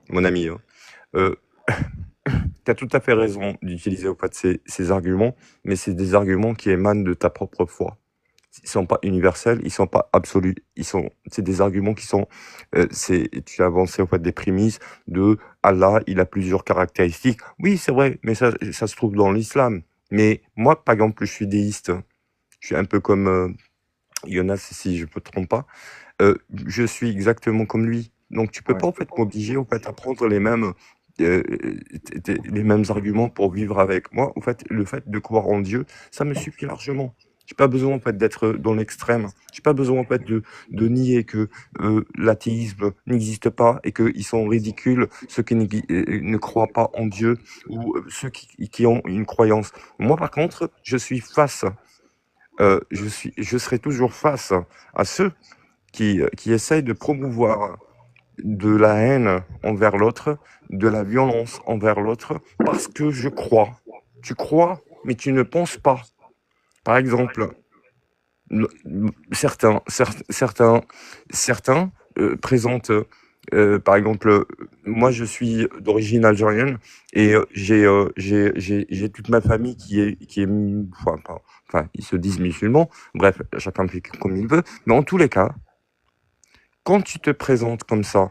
mon ami. Hein. Tu as tout à fait raison d'utiliser au fait ces arguments, mais c'est des arguments qui émanent de ta propre foi. Ils sont pas universels, ils sont pas absolus, c'est des arguments qui sont, tu as avancé au fait des prémices de Allah, il a plusieurs caractéristiques. Oui, c'est vrai, mais ça se trouve dans l'islam. Mais moi, par exemple, je suis déiste. Je suis un peu comme Jonas, si je ne me trompe pas. Je suis exactement comme lui. Donc, tu peux pas en fait m'obliger en fait à prendre les mêmes euh, les mêmes arguments pour vivre avec moi. En fait, le fait de croire en Dieu, ça me suffit largement. J'ai pas besoin en fait d'être dans l'extrême. J'ai pas besoin en fait de nier que l'athéisme n'existe pas et qu'ils sont ridicules ceux qui ne croient pas en Dieu ou ceux qui ont une croyance. Moi, par contre, je suis face. Je serai toujours face à ceux qui essayent de promouvoir de la haine envers l'autre, de la violence envers l'autre, parce que je crois. Tu crois, mais tu ne penses pas. Par exemple, certains présentent, par exemple, moi je suis d'origine algérienne et j'ai toute ma famille qui est enfin, ils se disent musulmans, bref, chacun fait comme il veut, mais en tous les cas, quand tu te présentes comme ça,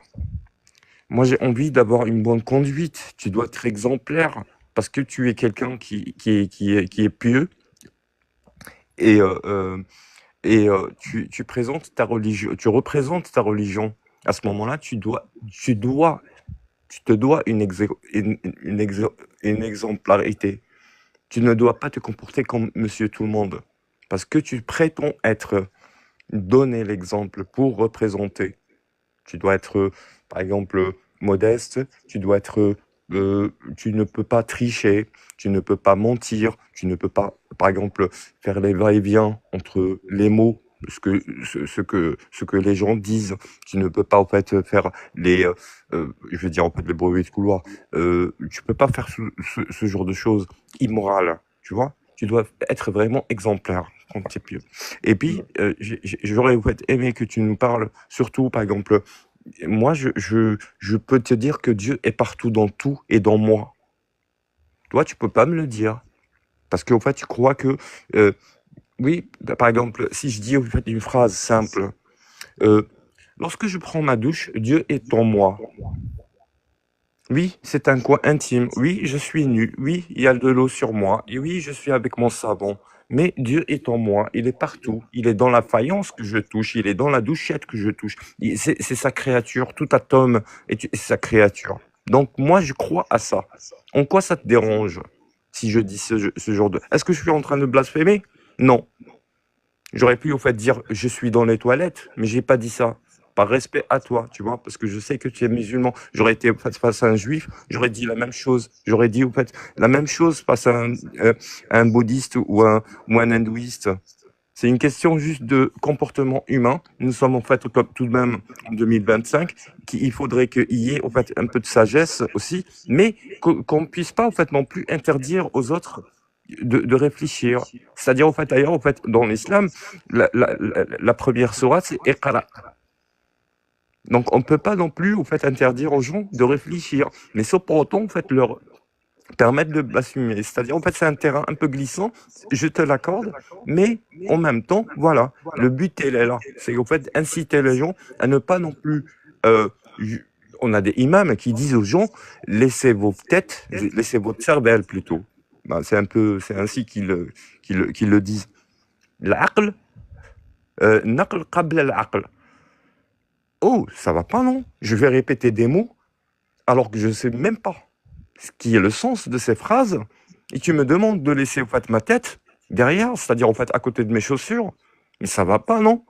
moi j'ai envie d'avoir une bonne conduite, tu dois être exemplaire, parce que tu es quelqu'un qui est pieux, et tu présentes ta religion, tu représentes ta religion. À ce moment-là, tu te dois une exemplarité. Tu ne dois pas te comporter comme monsieur tout le monde. Parce que tu prétends donner l'exemple pour représenter. Tu dois être, par exemple, modeste, tu ne peux pas tricher, tu ne peux pas mentir, tu ne peux pas, par exemple, faire les va-et-vient entre les mots, ce que les gens disent. Tu ne peux pas, en fait, faire je veux dire, en fait, les bruits de couloir. Tu peux pas faire ce genre de choses immorales, tu vois? Tu dois être vraiment exemplaire quand tu es pieux. Et puis, j'aurais en fait aimé que tu nous parles, surtout, par exemple, moi, je peux te dire que Dieu est partout dans tout et dans moi. Toi, tu peux pas me le dire. Parce qu'en fait, tu crois que... oui, par exemple, si je dis en fait, une phrase simple, lorsque je prends ma douche, Dieu est en moi. Oui, c'est un coin intime. Oui, je suis nu. Oui, il y a de l'eau sur moi. Et oui, je suis avec mon savon. Mais Dieu est en moi. Il est partout. Il est dans la faïence que je touche. Il est dans la douchette que je touche. C'est sa créature. Tout atome est sa créature. Donc, moi, je crois à ça. En quoi ça te dérange si je dis ce genre de... Est-ce que je suis en train de blasphémer? Non. J'aurais pu, au fait, dire je suis dans les toilettes, mais j'ai pas dit ça. Par respect à toi, tu vois, parce que je sais que tu es musulman. J'aurais été face à un juif, j'aurais dit la même chose. J'aurais dit, au fait, la même chose face à un bouddhiste ou un hindouiste. C'est une question juste de comportement humain. Nous sommes en fait tout de même en 2025, il faudrait qu'il y ait en fait un peu de sagesse aussi, mais qu'on ne puisse pas en fait non plus interdire aux autres de réfléchir. C'est-à-dire en fait d'ailleurs en fait dans l'islam, la première sourate c'est Iqra. Donc on ne peut pas non plus en fait interdire aux gens de réfléchir, mais sauf pour autant en fait leur permettre de blasphémer. C'est-à-dire, en fait, c'est un terrain un peu glissant, je te l'accorde, mais en même temps, voilà, le but, il est là. C'est en fait inciter les gens à ne pas non plus... on a des imams qui disent aux gens, laissez votre cervelle plutôt. Ben, c'est ainsi qu'ils le disent. L'aql, naql qabla al-aql. Oh, ça va pas, non? Je vais répéter des mots alors que je sais même pas ce qui est le sens de ces phrases, et tu me demandes de laisser en fait ma tête derrière, c'est-à-dire en fait à côté de mes chaussures, mais ça va pas, non?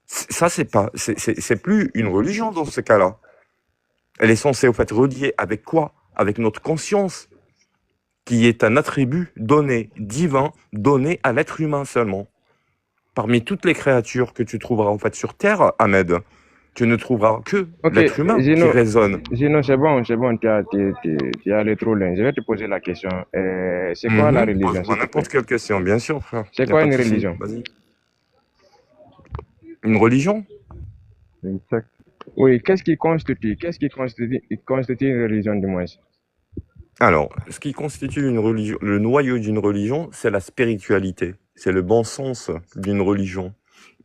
Ça c'est plus une religion dans ce cas-là. Elle est censée en fait relier avec quoi? Avec notre conscience, qui est un attribut donné, divin, donné à l'être humain seulement. Parmi toutes les créatures que tu trouveras en fait sur Terre, Ahmed, tu ne trouveras que l'être humain qui résonne. Gino, c'est bon, tu es allé trop loin. Je vais te poser la question. C'est quoi la religion? Pose-moi n'importe quelle question, bien sûr, frère. C'est quoi une religion? Vas-y. Une religion? Une secte. Oui, qu'est-ce qui constitue une religion du moins? Alors, ce qui constitue une religion, le noyau d'une religion, c'est la spiritualité. C'est le bon sens d'une religion.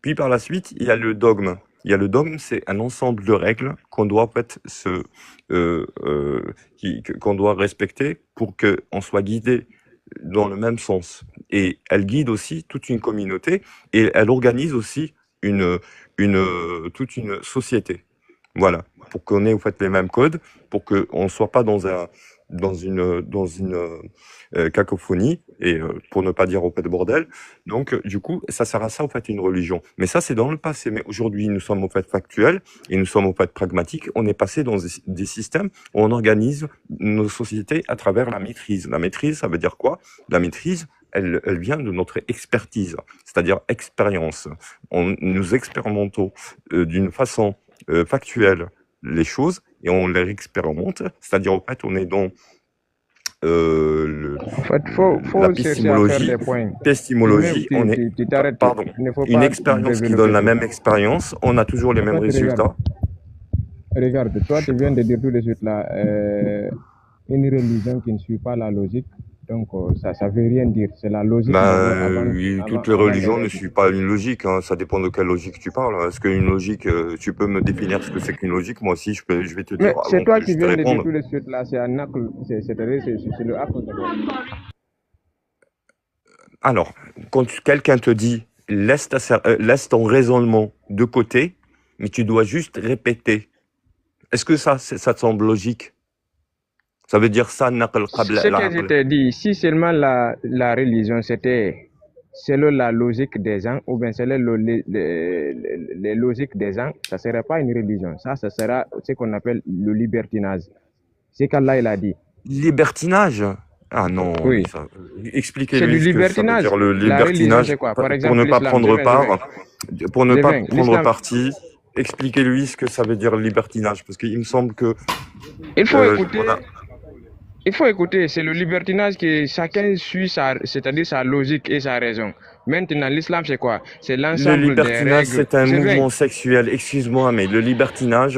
Puis par la suite, il y a le dogme. Le dogme, c'est un ensemble de règles qu'on doit en fait qu'on doit respecter pour qu'on soit guidé dans le même sens. Et elle guide aussi toute une communauté et elle organise aussi toute une société. Voilà, pour qu'on ait au fait les mêmes codes, pour qu'on ne soit pas dans une cacophonie, et pour ne pas dire au fait bordel. Donc, du coup, ça sert à ça, au fait, une religion. Mais ça, c'est dans le passé. Mais aujourd'hui, nous sommes au fait factuels et nous sommes au fait pragmatiques. On est passé dans des systèmes où on organise nos sociétés à travers la maîtrise. La maîtrise, ça veut dire quoi? La maîtrise, elle vient de notre expertise, c'est-à-dire expérience. Nous expérimentons d'une façon factuelle les choses et on les expérimente, c'est-à-dire en fait on est dans En fait, faut la chercher à faire pistimologie, des points. testimologie, on est, Tu t'arrêtes, pardon, il ne faut une pas expérience qui développer donne la tout. même expérience, on a toujours les En mêmes fait, résultats. regarde, toi, tu viens de dire tout de suite là, une religion qui ne suit pas la logique, donc ça veut rien dire. C'est la logique d'abord Toutes les avant les religions ne règles. suivent pas une logique, hein. Ça dépend de quelle logique tu parles. Est-ce qu'une logique, tu peux me définir ce que c'est qu'une logique? Moi aussi, je vais te Mais dire c'est avant toi que qui je te viens de dire réponde. tout de suite là, c'est un acte, c'est le acte de Alors, quand quelqu'un te dit laisse ton raisonnement de côté, mais tu dois juste répéter. Est-ce que ça te semble logique? Ça veut dire ça, naql qabla Ce que je al-aql. t'ai dit, si seulement la religion c'était selon la logique des gens, ou bien selon les logiques des gens, ça ne serait pas une religion. Ça sera ce qu'on appelle le libertinage. C'est qu'Allah il a dit. Libertinage? Ah non, Oui. mais ça, C'est du expliquez-lui ce que ça veut libertinage. dire le La religion, libertinage c'est quoi? Par pour exemple, ne pas l'islam. prendre part, pour ne Je pas viens. prendre L'islam, parti. Expliquez-lui ce que ça veut dire le libertinage, parce qu'il me semble que il faut écouter. on a- Il faut écouter, c'est le libertinage que chacun suit, c'est-à-dire sa logique et sa raison. Maintenant, l'islam, c'est quoi? C'est le l'ensemble des libertinage, règles. c'est un Je viens. mouvement sexuel. Excuse-moi, mais le libertinage,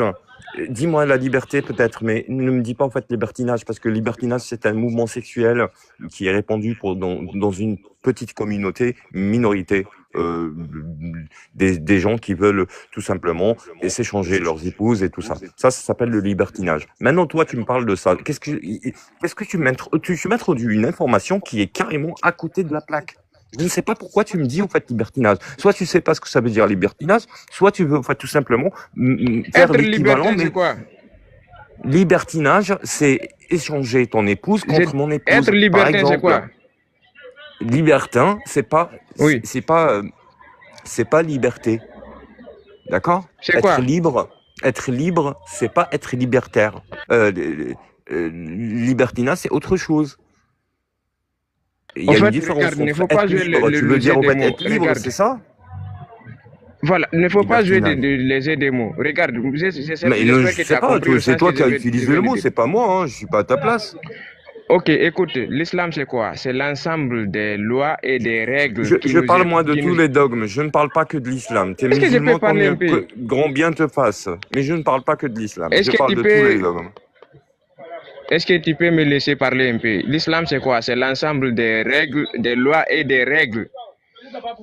dis-moi la liberté peut-être, mais ne me dis pas en fait libertinage, parce que le libertinage, c'est un mouvement sexuel qui est répandu dans une petite communauté, minorité, des gens qui veulent tout simplement s'échanger leurs épouses et tout ça. Ça s'appelle le libertinage. Maintenant, toi, tu me parles de ça. Qu'est-ce que tu m'introduis une information qui est carrément à côté de la plaque. Je ne sais pas pourquoi tu me dis en fait libertinage. Soit tu sais pas ce que ça veut dire libertinage, soit tu veux en fait tout simplement faire Être l'équivalent. libertin, Mais c'est quoi? libertinage, c'est échanger ton épouse contre mon épouse. Être Par libertin, c'est exemple, quoi? libertin, c'est pas, Oui. c'est pas liberté, d'accord? C'est quoi? Être libre, c'est pas être libertaire. Libertinage, c'est autre chose. Il y En a une fait, différence regarde, il ne entre faut pas être jouer libre. Tu veux le dire jeu en des fait mots. être libre, Regarde. c'est ça? Voilà, il ne faut pas jouer Libertinage. les jeux des mots. Regarde, Mais j'espère je que tu sais as pas, compris le c'est sens toi que qui as je viens utilisé de le mot, dire. c'est pas moi, hein, je suis pas à ta place. Ok, écoute, l'islam c'est quoi? C'est l'ensemble des lois et des règles Je parle moi de tous les dogmes, je ne parle pas que de l'islam. T'es Est-ce que je peux musulman, tant parler un mieux, peu? grand bien te fasse. Mais je ne parle pas que de l'islam, Est-ce je que parle tu de tous les peux, dogmes. est-ce que tu peux me laisser parler un peu? L'islam c'est quoi? C'est l'ensemble des règles, des lois et des règles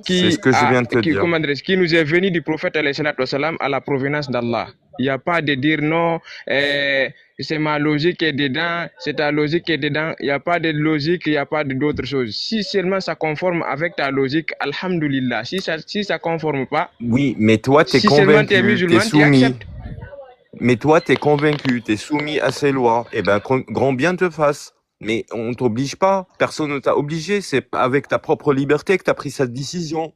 C'est ce que je viens de te dire. qui nous est venu du prophète alayhi salatu wassalam, à la provenance d'Allah. Il n'y a pas de dire non, c'est ma logique qui est dedans, c'est ta logique qui est dedans. Il n'y a pas de logique, il n'y a pas d'autre chose. Si seulement ça conforme avec ta logique, alhamdulillah. Si ça ne conforme pas, Oui, mais toi, t'es si seulement tu es convaincu, musulman, t'es tu soumis. acceptes. Mais toi, t'es convaincu, t'es soumis à ces lois. Eh ben, grand bien te fasse. Mais on t'oblige pas. Personne ne t'a obligé. C'est avec ta propre liberté que t'as pris cette décision.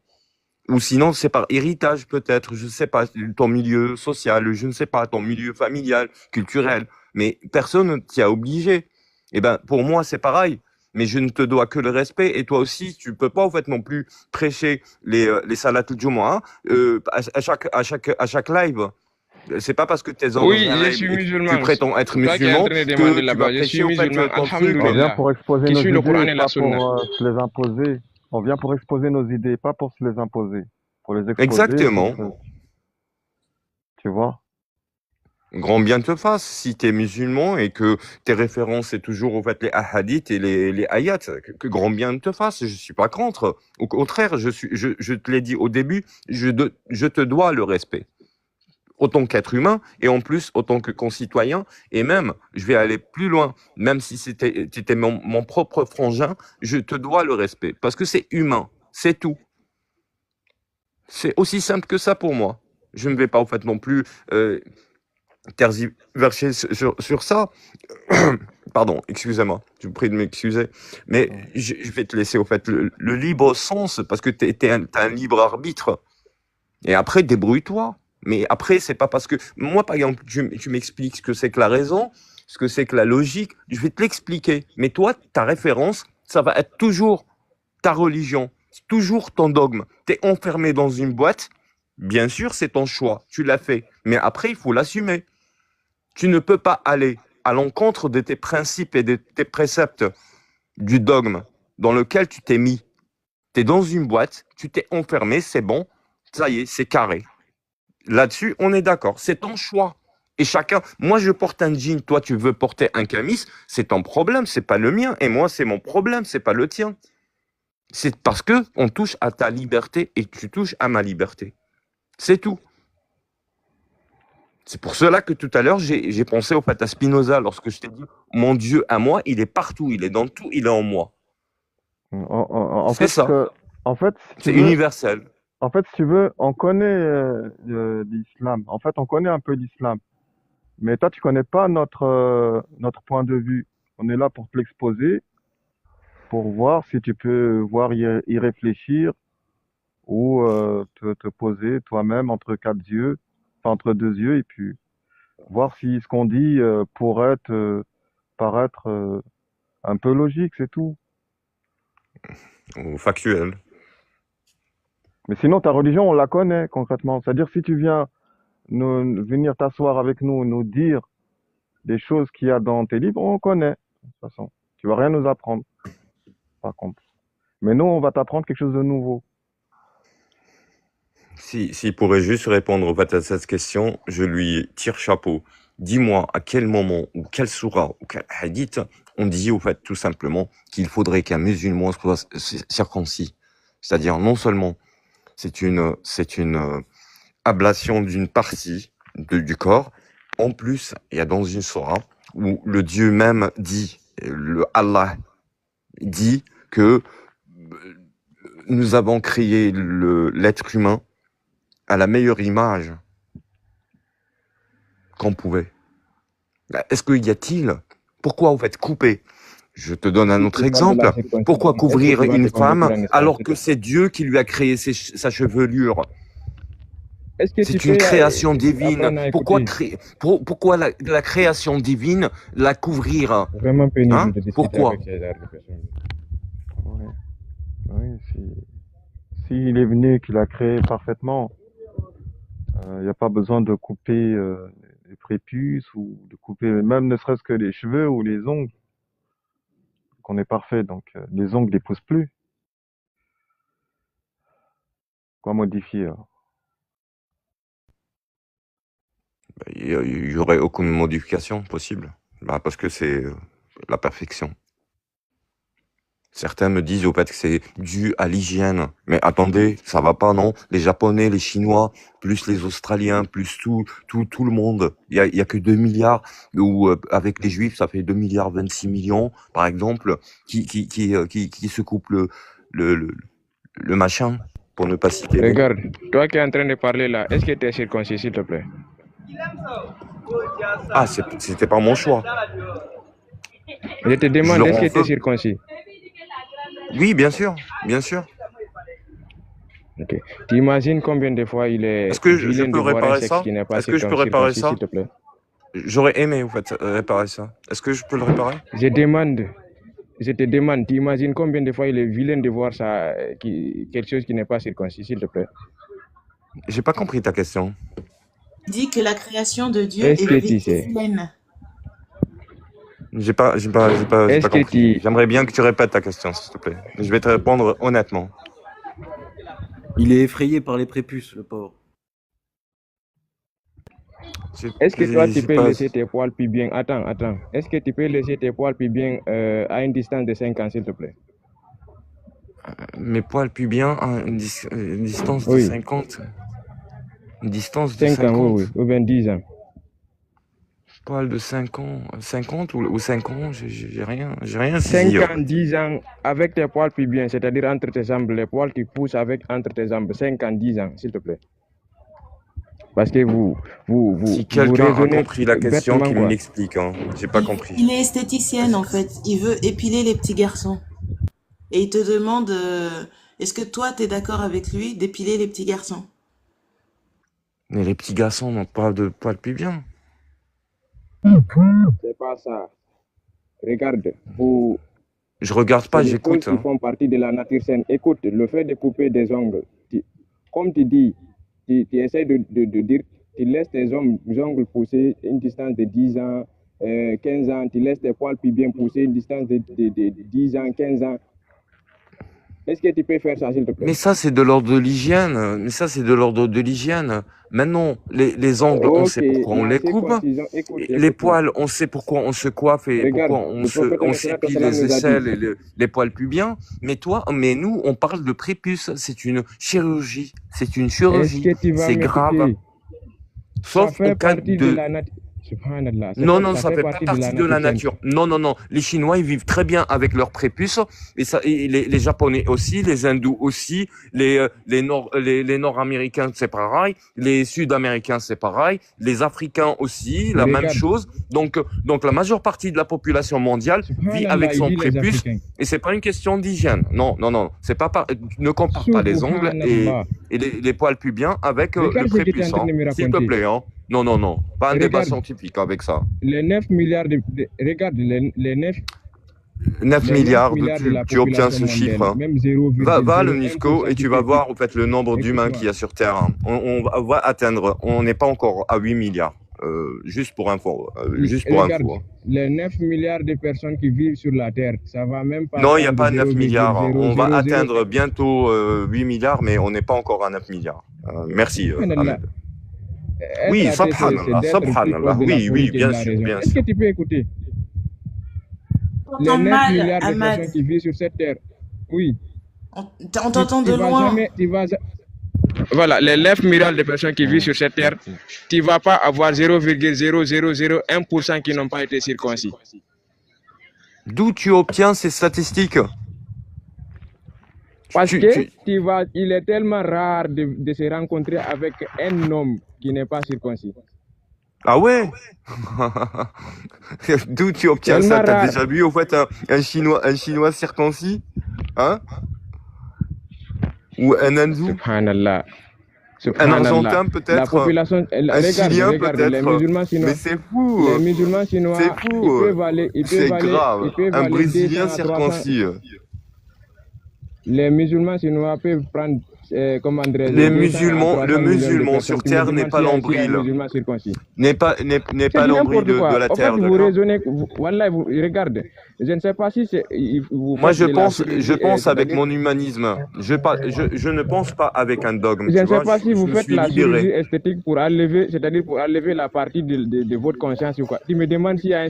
Ou sinon, c'est par héritage peut-être. Je sais pas, ton milieu social, je ne sais pas, ton milieu familial, culturel. Mais personne ne t'y a obligé. Eh ben, pour moi, c'est pareil. Mais je ne te dois que le respect. Et toi aussi, tu peux pas, en fait, non plus prêcher les salat al-Jumu'ah, à chaque live. C'est pas parce que t'es en Oui, un je live suis et que musulman. tu prétends être Toi qui es en musulman train de que demander tu là-bas, vas je suis prêcher en fait musulman, ton truc. On vient alhamdulillah. pour exposer Qui nos suit le Coran idées, et la pas Sunna. pour se les imposer. On vient pour exposer nos idées, pas pour se les imposer. Pour les exposer, Exactement. tu vois? Grand bien te fasse si t'es musulman et que tes références c'est toujours en fait les hadiths et les ayats, que grand bien te fasse. Je suis pas contre. Au contraire, je te l'ai dit au début, je te dois le respect. Autant qu'être humain et en plus autant que concitoyen, et même, je vais aller plus loin, même si t'étais mon propre frangin, je te dois le respect, parce que c'est humain, c'est tout. C'est aussi simple que ça pour moi. Je ne vais pas en fait non plus tergiverser sur ça. Pardon, excusez-moi, je vous prie de m'excuser, mais je vais te laisser au fait le libre sens, parce que t'as un libre arbitre, et après débrouille-toi. Mais après, c'est pas parce que moi, par exemple, tu m'expliques ce que c'est que la raison, ce que c'est que la logique, je vais te l'expliquer. Mais toi, ta référence, ça va être toujours ta religion, toujours ton dogme. T'es enfermé dans une boîte, bien sûr, c'est ton choix, tu l'as fait, mais après, il faut l'assumer. Tu ne peux pas aller à l'encontre de tes principes et de tes préceptes du dogme dans lequel tu t'es mis. Tu es dans une boîte, tu t'es enfermé, c'est bon, ça y est, c'est carré. Là-dessus, on est d'accord, c'est ton choix. Et chacun, moi je porte un jean, toi tu veux porter un camis, c'est ton problème, c'est pas le mien. Et moi c'est mon problème, c'est pas le tien. C'est parce que on touche à ta liberté et tu touches à ma liberté. C'est tout. C'est pour cela que tout à l'heure, j'ai pensé au fait à Spinoza lorsque je t'ai dit mon Dieu à moi, il est partout, il est dans tout, il est en moi. En C'est fait, ça. si tu C'est veux, universel. en fait, si tu veux, on connaît l'islam. En fait, on connaît un peu l'islam. Mais toi, tu connais pas notre point de vue. On est là pour te l'exposer, pour voir si tu peux y réfléchir ou te poser toi-même entre quatre yeux, enfin entre deux yeux, et puis voir si ce qu'on dit pourrait paraître un peu logique, c'est tout. Ou factuel. Mais sinon, ta religion, on la connaît concrètement. C'est-à-dire, si tu viens venir t'asseoir avec nous, nous dire des choses qu'il y a dans tes livres, on connaît. De toute façon, tu vas rien nous apprendre, par contre. Mais nous, on va t'apprendre quelque chose de nouveau. S'il pourrait juste répondre au fait à cette question, je lui tire chapeau. Dis-moi à quel moment, ou quel sourate, ou quel hadith, on dit au fait tout simplement qu'il faudrait qu'un musulman soit circoncis. C'est-à-dire non seulement c'est une ablation d'une partie du corps, en plus il y a dans une sourate où le Dieu même dit, le Allah dit que nous avons créé l'être humain à la meilleure image qu'on pouvait. Est-ce qu'il y a-t-il? Pourquoi vous faites couper? Je te donne un autre exemple. Pourquoi couvrir une femme alors que c'est Dieu qui lui a créé sa chevelure? C'est une création divine. Pourquoi la création divine la couvrir? Vraiment pénible Hein? de discuter Pourquoi? avec ces genres de personnes. Oui, s'il est venu, qu'il a créé parfaitement, il n'y a pas besoin de couper les prépuces ou de couper même ne serait-ce que les cheveux ou les ongles. Qu'on est parfait, donc les ongles ne poussent plus. Quoi modifier alors? Il y aurait aucune modification possible. Parce que c'est la perfection. Certains me disent au fait que c'est dû à l'hygiène. Mais attendez, ça va pas, non? Les Japonais, les Chinois, plus les Australiens, plus tout le monde. Il y a que 2 milliards, ou avec les Juifs, ça fait 2 milliards 26 millions, par exemple, qui se coupent le machin, pour ne pas citer. Regarde, toi qui es en train de parler là, est-ce que tu es circoncis, s'il te plaît? Ah, c'était pas mon choix. Je te demande, est-ce que tu es circoncis? Oui, bien sûr, bien sûr. Ok. Tu imagines combien de fois il est Est-ce que je vilain de peux voir un réparer sexe ça? qui n'est pas Est-ce que je peux réparer circoncis, ça? s'il te plaît? J'aurais aimé, en fait, réparer ça. Est-ce que je peux le réparer? Je te demande, tu imagines combien de fois il est vilain de voir ça, quelque chose qui n'est pas circoncis, s'il te plaît? J'ai pas compris ta question. Dit que la création de Dieu Est-ce est que tu sais? vilaine. J'ai pas compris. J'aimerais bien que tu répètes ta question, s'il te plaît. Je vais te répondre honnêtement. Il est effrayé par les prépuces, le pauvre. Est-ce que toi, tu peux laisser tes poils plus bien? Attends. Est-ce que tu peux laisser tes poils plus bien à une distance de 5 ans, s'il te plaît? Mes poils pubiens à une distance de Oui. 50. Une distance de 5 50. ans, oui, ou bien 10 ans. Poils de 5 ans. 50 ou 5 ans, j'ai rien 5 saisi. ans, 10 ans, avec tes poils pubiens, c'est-à-dire entre tes jambes, les poils qui poussent entre tes jambes, 5 ans, 10 ans, s'il te plaît. Parce que vous Si quelqu'un a raisonnez compris la question, bêtement, qu'il me quoi. l'explique. Hein. J'ai pas compris. Il est esthéticienne en fait. Il veut épiler les petits garçons. Et il te demande, est-ce que toi, t'es d'accord avec lui d'épiler les petits garçons? Mais les petits garçons n'ont pas de poils pubiens. C'est pas ça. Regarde, vous, Je regarde pas, c'est des choses j'écoute. qui Hein. font partie de la nature saine. Écoute, le fait de couper des ongles, comme tu dis, tu essaies de dire, tu laisses tes ongles pousser une distance de 10 ans, 15 ans, tu laisses tes poils pubiens pousser une distance de 10 ans, 15 ans. Est-ce que tu peux faire ça, s'il te plaît? Mais ça, c'est de l'ordre de l'hygiène. Mais ça, c'est de l'ordre de l'hygiène. Maintenant, les ongles, on Ok, sait pourquoi on la les coupe. circoncision, écoute, Les écoute-moi. poils, on sait pourquoi on se coiffe et Regarde, pourquoi le prophète on alayhi s'épile salam les nous a aisselles dit, et les poils pubiens. Mais nous, on parle de prépuce. C'est une chirurgie. C'est une est-ce chirurgie. que tu vas C'est grave. m'écouter? Ça Sauf fait en cas partie de de... la nature. Subhanallah, Non, non, ça ça fait fait pas partie de la partie de la nature saine. nature. Non, non, non. Les Chinois, ils vivent très bien avec leurs prépuces. Et ça, et les Japonais aussi, les Hindous aussi, les Nord-Américains, c'est pareil. Les Sud-Américains, c'est pareil. Les Africains aussi, la même Regarde, chose. Donc la majeure partie de la population mondiale vit avec subhanallah, il son dit les prépuce. Africains. Et c'est pas une question d'hygiène. Non, non, non. C'est pas ne compare pas les ongles Subhanallah. et les poils pubiens avec le Regarde ce que tu es prépuce, en train de me s'il te raconter. plaît, hein. Non, non, non. Pas un débat Regarde, scientifique avec ça. les 9 milliards regarde, les 9 9 les 9 milliards, milliards de la tu obtiens population ce chiffre. mondiale, Hein. même Va à 0,01% l'UNESCO et qui tu vas peut voir en fait le nombre d'humains qu'il y écoute-moi, a sur Terre. Hein. Va atteindre, on n'est pas encore à 8 milliards. Juste pour info. regarde, les 9 milliards de personnes qui vivent sur la Terre, ça va même pas Non, il n'y a pas atteindre 9 milliards. On va 0,0000. atteindre bientôt 8 milliards, mais on n'est pas encore à 9 milliards. Merci, Subhanallah. Ahmed. Être Oui, athée, c'est subhanallah, d'être plus subhanallah. proche de la Oui, folie oui, que de bien la sûr, raison. bien Est-ce que sûr. tu peux écouter? On Les t'entend 9 mal, milliards de Ahmad. personnes qui vivent sur cette Terre, oui. On t'entend de vas loin. jamais, voilà, les 9 milliards de personnes qui vivent sur cette Terre, tu ne vas pas avoir 0,0001% qui n'ont pas été circoncis. D'où tu obtiens ces statistiques? Parce que il est tellement rare de se rencontrer avec un homme qui n'est pas circoncis. Ah ouais? D'où tu obtiens ça? T'as déjà vu au fait un Chinois circoncis? Hein? Ou un Hindou? Subhanallah. Un Argentin peut-être? La population, un Chilien peut-être? Les musulmans chinois. Mais c'est fou! Les musulmans chinois, c'est fou! c'est grave. Un Brésilien circoncis. Les musulmans chinois peuvent prendre, comment dirais-je, le musulman sur Terre n'est pas l'ombril. N'est pas l'ombril de la Terre. En fait, vous raisonnez, voilà, vous regardez. Je ne sais pas si c'est. Moi, je pense avec mon humanisme. Je ne pense pas avec un dogme. Je ne sais pas si vous faites la chirurgie esthétique pour enlever, c'est-à-dire pour enlever la partie de votre conscience ou quoi. Tu me demandes s'il y a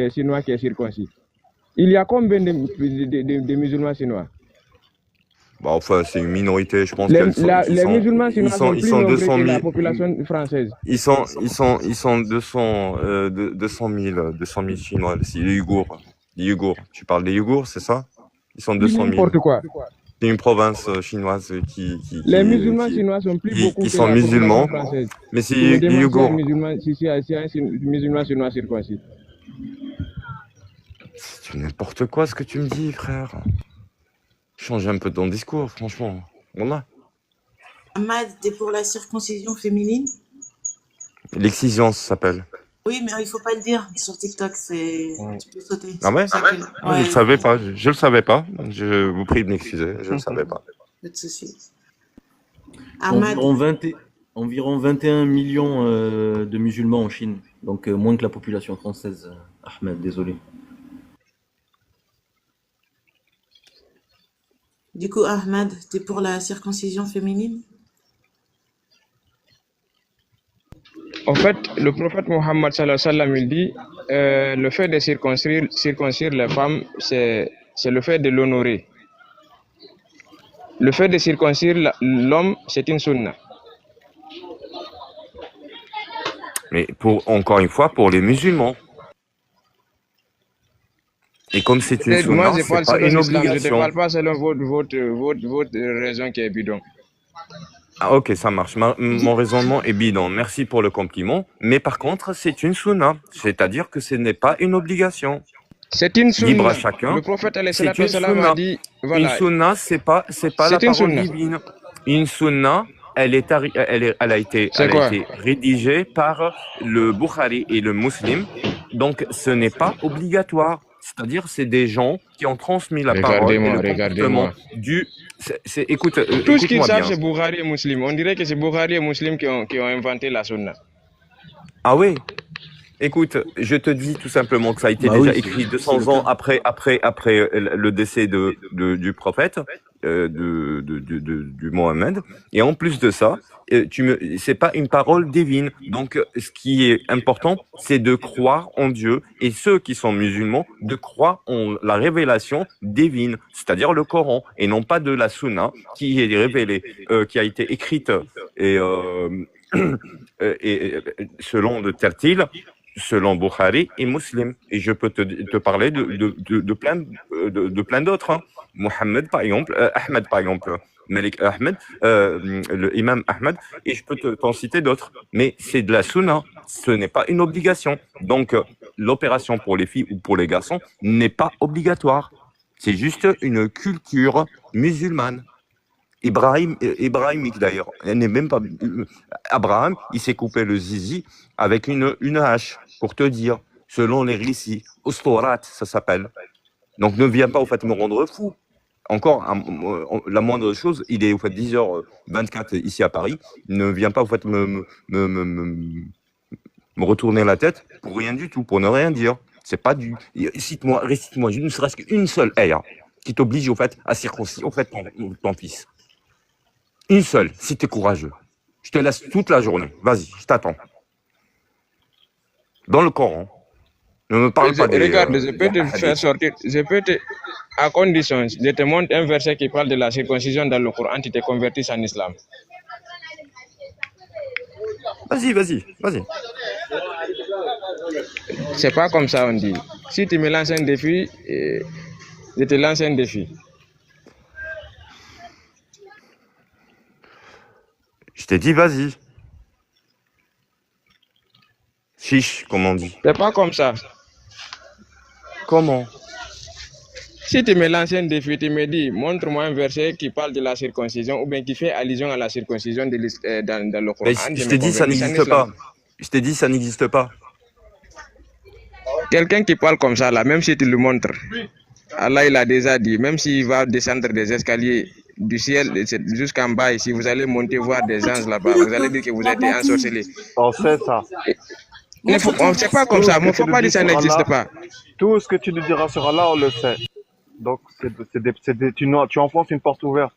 un Chinois qui est circoncis. Il y a combien de musulmans chinois? Bah, enfin, c'est une minorité, je pense les musulmans chinois sont plus nombreux que la population française. Ils sont 200 000 Chinois, les Ouïghours. Tu parles des Ouïghours, c'est ça? Ils sont 200 000. N'importe quoi. C'est une province chinoise les musulmans chinois sont plus beaucoup qui que sont la musulmans, française. mais c'est les Ouïghours. Si un musulman chinois circoncis. C'est n'importe quoi ce que tu me dis, frère. Change un peu ton discours, franchement. Voilà. Ahmad, t'es pour la circoncision féminine? L'excision, ça s'appelle. Oui, mais il faut pas le dire sur TikTok, tu peux sauter. Ah ouais? Ouais. Je le savais pas. Je le savais pas. Je vous prie de m'excuser. Je le savais pas. Pas de souci. Ahmad. Environ 21 millions de musulmans en Chine, donc moins que la population française. Ahmed, désolé. Du coup, Ahmad, t'es pour la circoncision féminine? En fait, le prophète Mohammed sallallahu alayhi wa sallam, il dit le fait de circoncire les femmes, c'est le fait de l'honorer. Le fait de circoncire l'homme, c'est une sunna. Mais encore une fois, pour les musulmans. Et comme c'est une sunna, moi, c'est pas une obligation. Je ne parle pas selon votre raison qui est bidon. Ah, ok, ça marche. Mon raisonnement est bidon. Merci pour le compliment. Mais par contre, c'est une sunna. C'est-à-dire que ce n'est pas une obligation. C'est une Libre à sunna. chacun. Le prophète alayhi C'est salatu une wassalam, a sunna. dit, Une voilà, sunna, c'est pas la c'est une parole sunna. divine. Une sunna, elle a été C'est quoi? rédigée par le Bukhari et le Muslim. Donc, ce n'est pas obligatoire. C'est-à-dire, c'est des gens qui ont transmis la parole et le comportement du. Écoute, Tout ce qu'ils écoute-moi savent, bien. c'est Bukhari et Muslim. On dirait que c'est Bukhari et Muslim qui ont inventé la sunna. Ah oui? Écoute, je te dis tout simplement que ça a été Bah déjà oui, écrit c'est 200 le ans cas. après le décès du prophète, du Mohammed. Et en plus de ça, c'est pas une parole divine. Donc, ce qui est important, c'est de croire en Dieu et ceux qui sont musulmans de croire en la révélation divine, c'est-à-dire le Coran, et non pas de la Sunna qui est révélée, qui a été écrite et, et selon le Tertil, selon Bukhari et Muslim. Et je peux te parler de plein d'autres. Hein. Mohammed, par exemple, Ahmed, par exemple, Malik Ahmed, l'imam Ahmed, et je peux t'en citer d'autres. Mais c'est de la sunna, ce n'est pas une obligation. Donc, l'opération pour les filles ou pour les garçons n'est pas obligatoire. C'est juste une culture musulmane. Ibrahimique d'ailleurs. Elle n'est même pas. Abraham, il s'est coupé le zizi avec une hache, pour te dire, selon les récits. Ostorat, ça s'appelle. Donc ne viens pas au fait me rendre fou. Encore, la moindre chose, il est au fait 10h24 ici à Paris. Ne viens pas au fait me retourner la tête pour rien du tout, pour ne rien dire. C'est pas du. Récite-moi, ne serait-ce qu'une seule ayah qui t'oblige au fait à circoncire au fait ton fils. Une seule, si tu es courageux. Je te laisse toute la journée. Vas-y, je t'attends. Dans le Coran. Ne me parle pas des... Regarde, je peux te faire sortir. À condition, je te montre un verset qui parle de la circoncision dans le Coran, tu te convertis en islam. Vas-y. C'est pas comme ça, on dit. Si tu me lances un défi, je te lance un défi. Je t'ai dit, vas-y. Chiche, comme on dit. C'est pas comme ça. Comment? Si tu me lances un défi, tu me dis, montre-moi un verset qui parle de la circoncision ou bien qui fait allusion à la circoncision dans le Coran. Mais je t'ai dit, ça n'existe pas. Je t'ai dit, ça n'existe pas. Quelqu'un qui parle comme ça, là, même si tu le montres, Allah, il a déjà dit, même s'il va descendre des escaliers du ciel jusqu'en bas, ici, vous allez monter voir des anges là-bas, vous allez dire que vous êtes ensorcelés. On sait ça. On ne sait pas comme ça, mais il ne faut pas dire que ça n'existe pas. Tout ce que tu nous diras sur Allah, on le sait. Donc, tu enfonces une porte ouverte.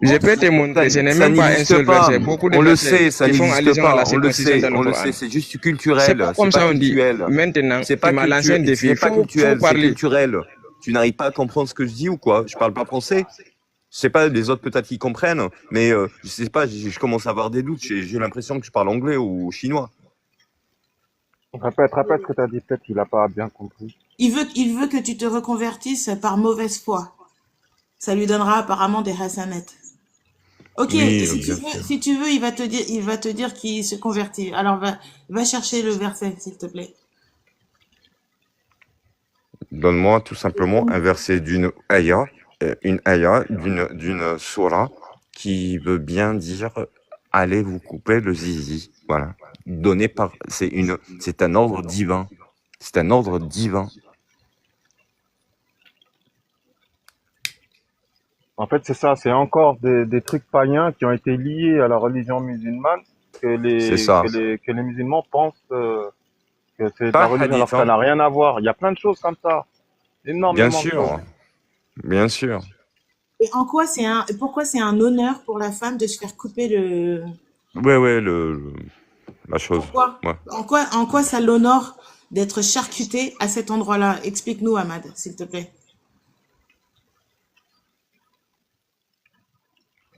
Je peux te montrer, ce n'est même pas un seul verset. Beaucoup de versets qui font allusion à la circoncision dans le Coran. On le sait, c'est juste culturel. C'est pas comme ça on dit. Maintenant, tu m'as lancé un défi. C'est pas culturel, faut parler. c'est culturel. Tu n'arrives pas à comprendre ce que je dis ou quoi? Je parle pas français. Je sais pas, les autres peut-être qu'ils comprennent, mais je sais pas, je commence à avoir des doutes. J'ai l'impression que je parle anglais ou chinois. Répète ce que tu as dit, peut-être qu'il n'a pas bien compris. Il veut que tu te reconvertisses par mauvaise foi. Ça lui donnera apparemment des hasanettes. Ok, Oui, si tu veux, il va te dire qu'il se convertit. Alors va chercher le verset, s'il te plaît. Donne-moi tout simplement un verset d'une ayah, d'une surah qui veut bien dire allez vous couper le zizi. Voilà. Donné par, c'est un ordre divin. C'est un ordre divin. En fait, c'est ça, c'est encore des trucs païens qui ont été liés à la religion musulmane que les musulmans pensent que c'est de la religion, alors que ça n'a rien à voir. Il y a plein de choses comme ça. Énormément. Bien sûr. Bien sûr. Et pourquoi c'est un honneur pour la femme de se faire couper le... Ouais, la chose. Pourquoi? Ouais. En quoi ça l'honore d'être charcuté à cet endroit-là? Explique-nous, Ahmad, s'il te plaît.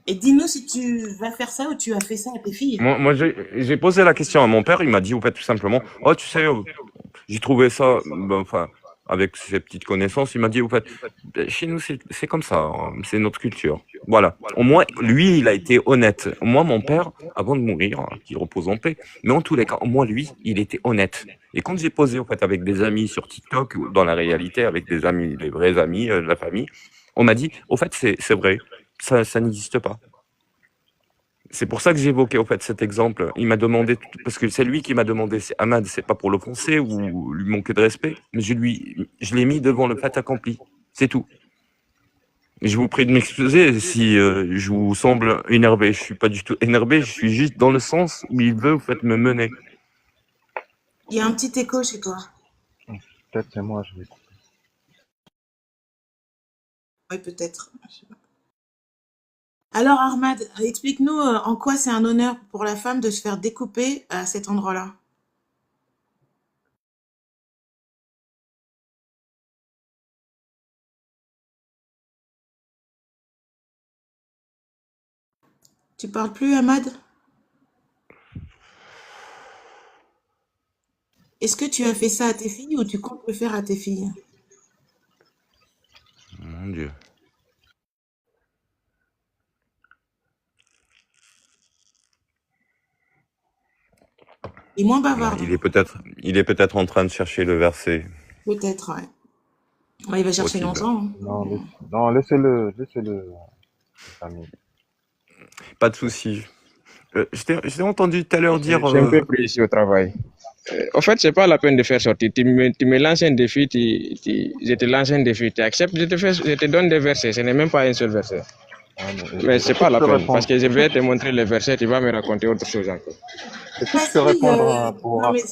Et dis-nous si tu vas faire ça ou tu as fait ça à tes filles. Moi j'ai posé la question à mon père, il m'a dit, au fait, tout simplement, oh, tu sais, j'ai trouvé ça, avec ses petites connaissances, il m'a dit, au fait, chez nous, c'est comme ça, hein, c'est notre culture. Voilà. Au moins, lui, il a été honnête. Moi, mon père, avant de mourir, hein, qu'il repose en paix, mais en tous les cas, au moins, lui, il était honnête. Et quand j'ai posé, en fait, avec des amis sur TikTok, ou dans la réalité, avec des amis, les vrais amis de la famille, on m'a dit, au fait, c'est vrai, ça n'existe pas. C'est pour ça que j'ai évoqué au fait cet exemple. Il m'a demandé, parce que c'est lui qui m'a demandé, c'est Ahmad, c'est pas pour l'offenser ou lui manquer de respect, mais je l'ai mis devant le fait accompli. C'est tout. Et je vous prie de m'excuser si je vous semble énervé. Je suis pas du tout énervé, je suis juste dans le sens où il veut au fait me mener. Il y a un petit écho chez toi. Peut-être c'est moi, je vais. Oui, peut-être. Je sais pas. Alors, Ahmad, explique-nous en quoi c'est un honneur pour la femme de se faire découper à cet endroit-là. Tu parles plus, Ahmad? Est-ce que tu as fait ça à tes filles ou tu comptes le faire à tes filles? Mon Dieu. Et moins Non, bavarde. il est peut-être en train de chercher le verset. Peut-être, ouais. Ouais, il va chercher Possible. longtemps. Hein. Non, laissez-le, famille. Pas de souci. Je t'ai entendu tout à l'heure dire. J'ai un peu pris ici au travail. En fait, c'est pas la peine de faire sortir. Tu me lances un défi, je te lance un défi. Tu acceptes, je te donne des versets. Ce n'est même pas un seul verset. Mais c'est pas la peine, parce que je vais te montrer les versets, tu vas me raconter autre chose encore. Est-ce que je peux répondre pour... Non, mais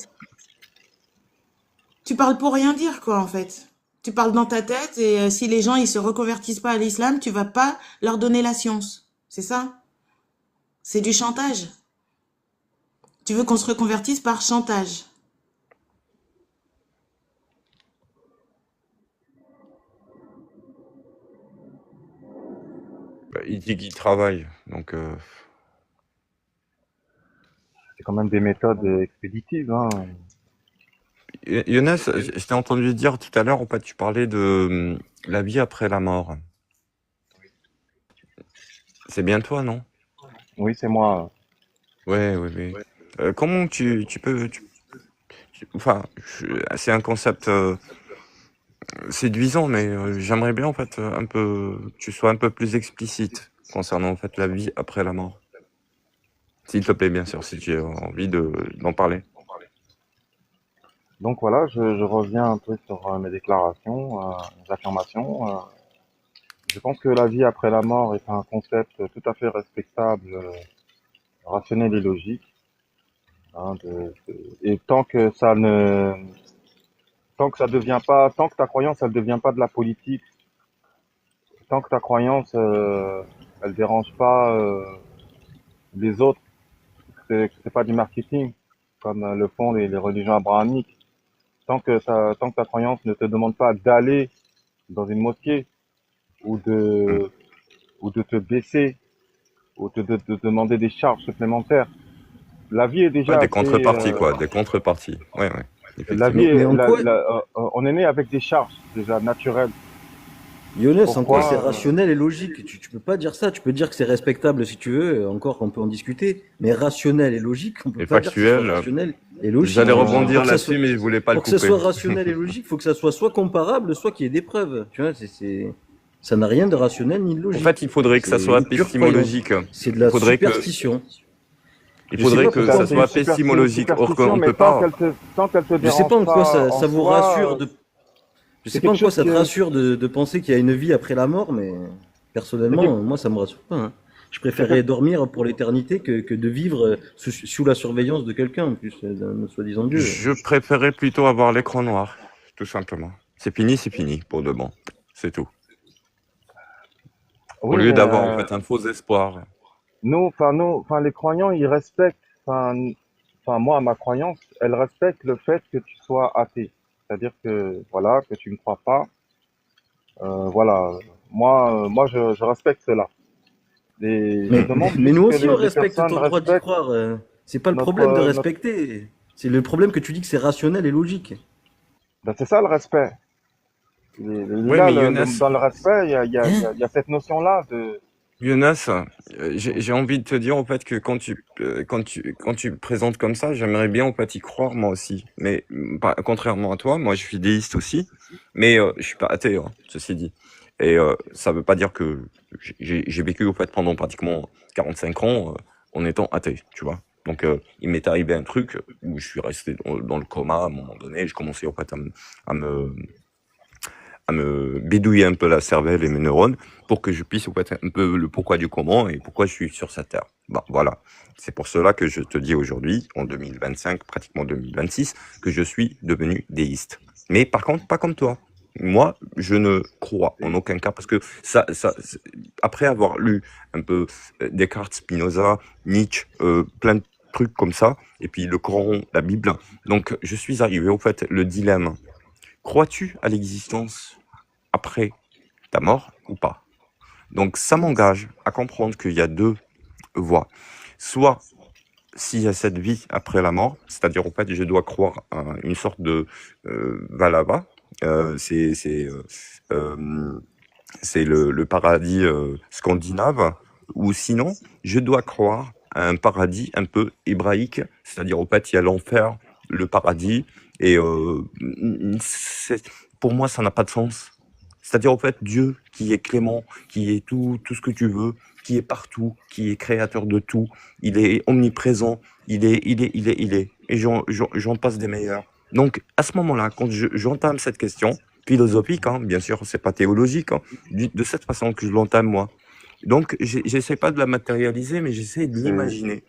tu parles pour rien dire, quoi, en fait. Tu parles dans ta tête et si les gens ils se reconvertissent pas à l'islam, tu vas pas leur donner la science. C'est ça? C'est du chantage. Tu veux qu'on se reconvertisse par chantage. Il dit qu'il travaille, donc. C'est quand même des méthodes expéditives, hein. Younes, je t'ai entendu dire tout à l'heure, en fait, tu parlais de la vie après la mort. C'est bien toi, non? Oui, c'est moi. Ouais. Comment tu peux... Enfin, c'est un concept séduisant, mais j'aimerais bien, en fait, que tu sois un peu plus explicite concernant, en fait, la vie après la mort. S'il te plaît, bien sûr, si tu as envie d'en parler. Donc voilà, je reviens un peu sur mes déclarations, mes affirmations. Je pense que la vie après la mort est un concept tout à fait respectable, rationnel et logique. Hein, et tant que ça devient pas, tant que ta croyance elle devient pas de la politique, tant que ta croyance elle dérange pas les autres, c'est pas du marketing comme le font les religions abrahamiques. Tant que ta croyance ne te demande pas d'aller dans une mosquée ou de te baisser ou de demander des charges supplémentaires. La vie est déjà des contreparties, quoi, des contreparties. Ouais. La vie est, on est né avec des charges déjà naturelles. Younes, en quoi c'est rationnel et logique? Tu peux pas dire ça, tu peux dire que c'est respectable si tu veux, encore qu'on peut en discuter, mais rationnel et logique, on peut pas dire que c'est rationnel et logique. J'allais rebondir là-dessus, mais je voulais pas le couper. Pour que ça soit rationnel et logique, il faut que ça soit comparable, soit qu'il y ait des preuves. Tu vois, ça n'a rien de rationnel ni de logique. En fait, il faudrait que ça soit épistémologique. C'est de la superstition. Il faudrait que ça soit épistémologique. Or, qu'on ne peut pas. Je sais pas en quoi ça vous rassure de. Je sais pas en quoi ça te rassure de penser qu'il y a une vie après la mort, mais personnellement, moi, ça me rassure pas. Hein. Je préférerais dormir pour l'éternité que de vivre sous la surveillance de quelqu'un, en plus, d'un soi-disant Dieu. Je préférerais plutôt avoir l'écran noir, tout simplement. C'est fini, pour de bon. C'est tout. Au lieu d'avoir, en fait, un faux espoir. Les croyants, ils respectent, moi, ma croyance, elle respecte le fait que tu sois athée. C'est-à-dire que, voilà, que tu ne crois pas. Voilà. Moi, je respecte cela. Mais nous aussi, on respecte ton droit d'y croire. C'est pas le problème de respecter. C'est le problème que tu dis que c'est rationnel et logique. Ben, c'est ça le respect. Il est Ouais, là, mais Younes, dans le respect, Hein? il y a cette notion-là de... Younes, j'ai envie de te dire en fait que quand tu présentes comme ça, j'aimerais bien en fait y croire moi aussi. Mais contrairement à toi, moi je suis déiste aussi, mais je suis pas athée, hein, ceci dit. Et ça veut pas dire que j'ai vécu au fait pendant pratiquement 45 ans en étant athée, tu vois. Donc il m'est arrivé un truc où je suis resté dans le coma à un moment donné. Je commençais en fait à me à me bidouiller un peu la cervelle et mes neurones pour que je puisse en fait un peu le pourquoi du comment et pourquoi je suis sur cette terre. Bon, voilà. C'est pour cela que je te dis aujourd'hui, en 2025, pratiquement 2026, que je suis devenu déiste. Mais par contre, pas comme toi. Moi, je ne crois en aucun cas parce que après avoir lu un peu Descartes, Spinoza, Nietzsche, plein de trucs comme ça, et puis le Coran, la Bible, donc je suis arrivé au fait le dilemme. Crois-tu à l'existence après ta mort ou pas? Donc ça m'engage à comprendre qu'il y a deux voies. Soit s'il y a cette vie après la mort, c'est-à-dire en fait je dois croire à une sorte de Valhalla, c'est le paradis scandinave, ou sinon je dois croire à un paradis un peu hébraïque, c'est-à-dire en fait il y a l'enfer, le paradis, et pour moi ça n'a pas de sens. C'est-à-dire en fait Dieu qui est clément, qui est tout ce que tu veux, qui est partout, qui est créateur de tout, il est omniprésent, il est, et j'en passe des meilleurs. Donc à ce moment-là, quand j'entame cette question, philosophique, hein, bien sûr, c'est pas théologique, hein, de cette façon que je l'entame moi. Donc j'essaie pas de la matérialiser, mais j'essaie de c'est- l'imaginer.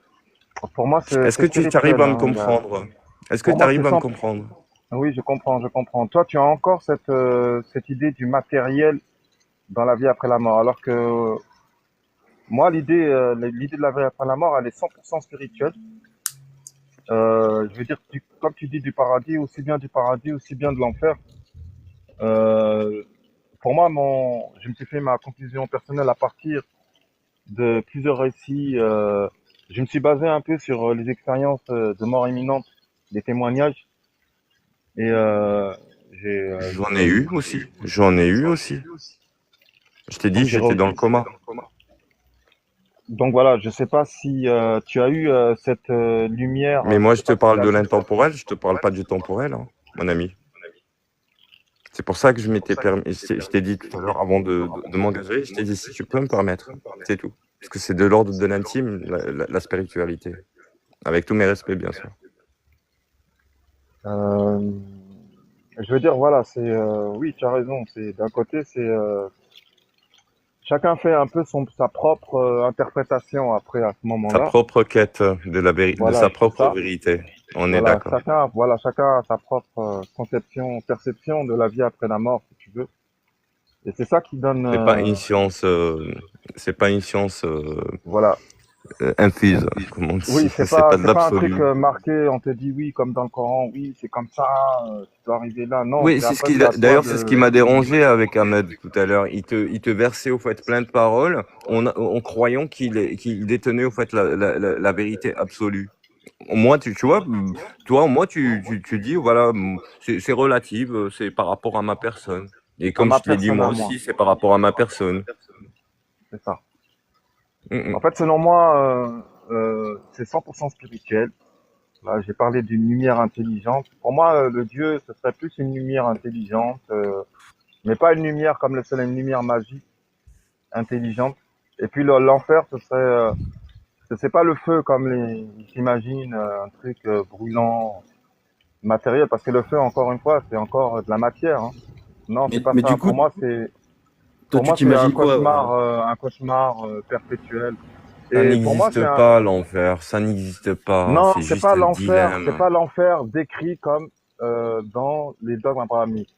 Pour moi, Est-ce que c'est tu arrives spirituel, à me hein. comprendre? Est-ce que Pour tu moi, c'est arrives à me 100%. comprendre? Oui, je comprends, je comprends. Toi, tu as encore cette idée du matériel dans la vie après la mort, alors que moi, l'idée de la vie après la mort, elle est 100% spirituelle. Je veux dire, comme tu dis du paradis, aussi bien du paradis, aussi bien de l'enfer. Euh, pour moi, je me suis fait ma conclusion personnelle à partir de plusieurs récits. Je me suis basé un peu sur les expériences de mort imminente, des témoignages, et J'en ai eu aussi. J'en ai eu aussi. Je t'ai dit, donc j'étais dans le coma. donc voilà, je sais pas si tu as eu cette lumière. Mais Je moi, sais je te pas si tu parle l'as de vue. l'intemporel, je te parle pas du temporel, hein, mon ami. C'est pour ça que je m'étais permis, je t'ai dit tout à l'heure, avant de m'engager, je t'ai dit si tu peux me permettre, c'est tout. Parce que c'est de l'ordre de l'intime, la spiritualité. Avec tous mes respects, bien sûr. Euh, je veux dire, voilà, oui, tu as raison. D'un côté, chacun fait un peu sa propre interprétation après à ce Sa moment-là. propre quête de Voilà, sa c'est propre ça. vérité. On est d'accord. Chacun a sa propre conception, perception de la vie après la mort, si tu veux. Et c'est ça qui donne, C'est pas une science, c'est pas une science voilà. infuse, comme on dit. Oui, C'est pas de c'est pas un truc l'absolu. marqué, on te dit oui, comme dans le Coran, oui, c'est comme ça, tu dois arriver là. Non, Oui, c'est c'est ce après, qui, c'est à toi d'ailleurs, c'est ce qui de, m'a dérangé avec Ahmed tout à l'heure. Il te versait au fait plein de paroles en croyant qu'il détenait au fait la vérité absolue. Moi, tu vois, toi, moi, tu dis, voilà, c'est relative, c'est par rapport à ma personne. Et à comme ma je te l'ai dit, personne moi à moi. aussi, c'est par rapport à ma personne. C'est ça. Mm, En fait, selon moi, c'est 100% spirituel. Là, j'ai parlé d'une lumière intelligente. Pour moi, le Dieu, ce serait plus une lumière intelligente, mais pas une lumière comme le soleil, une lumière magique, intelligente. Et puis l'enfer, c'est pas le feu comme j'imagine, un truc brûlant, matériel, parce que le feu, encore une fois, c'est encore de la matière, hein. Non, c'est pas Mais ça. du coup, toi, Pour tu moi, c'est t'imagines quoi? un cauchemar perpétuel. Ça Et pour moi, n'existe pas, l'enfer. Ça n'existe pas. non, C'est juste un c'est dilemme. pas l'enfer décrit comme dans les dogmes abrahamiques.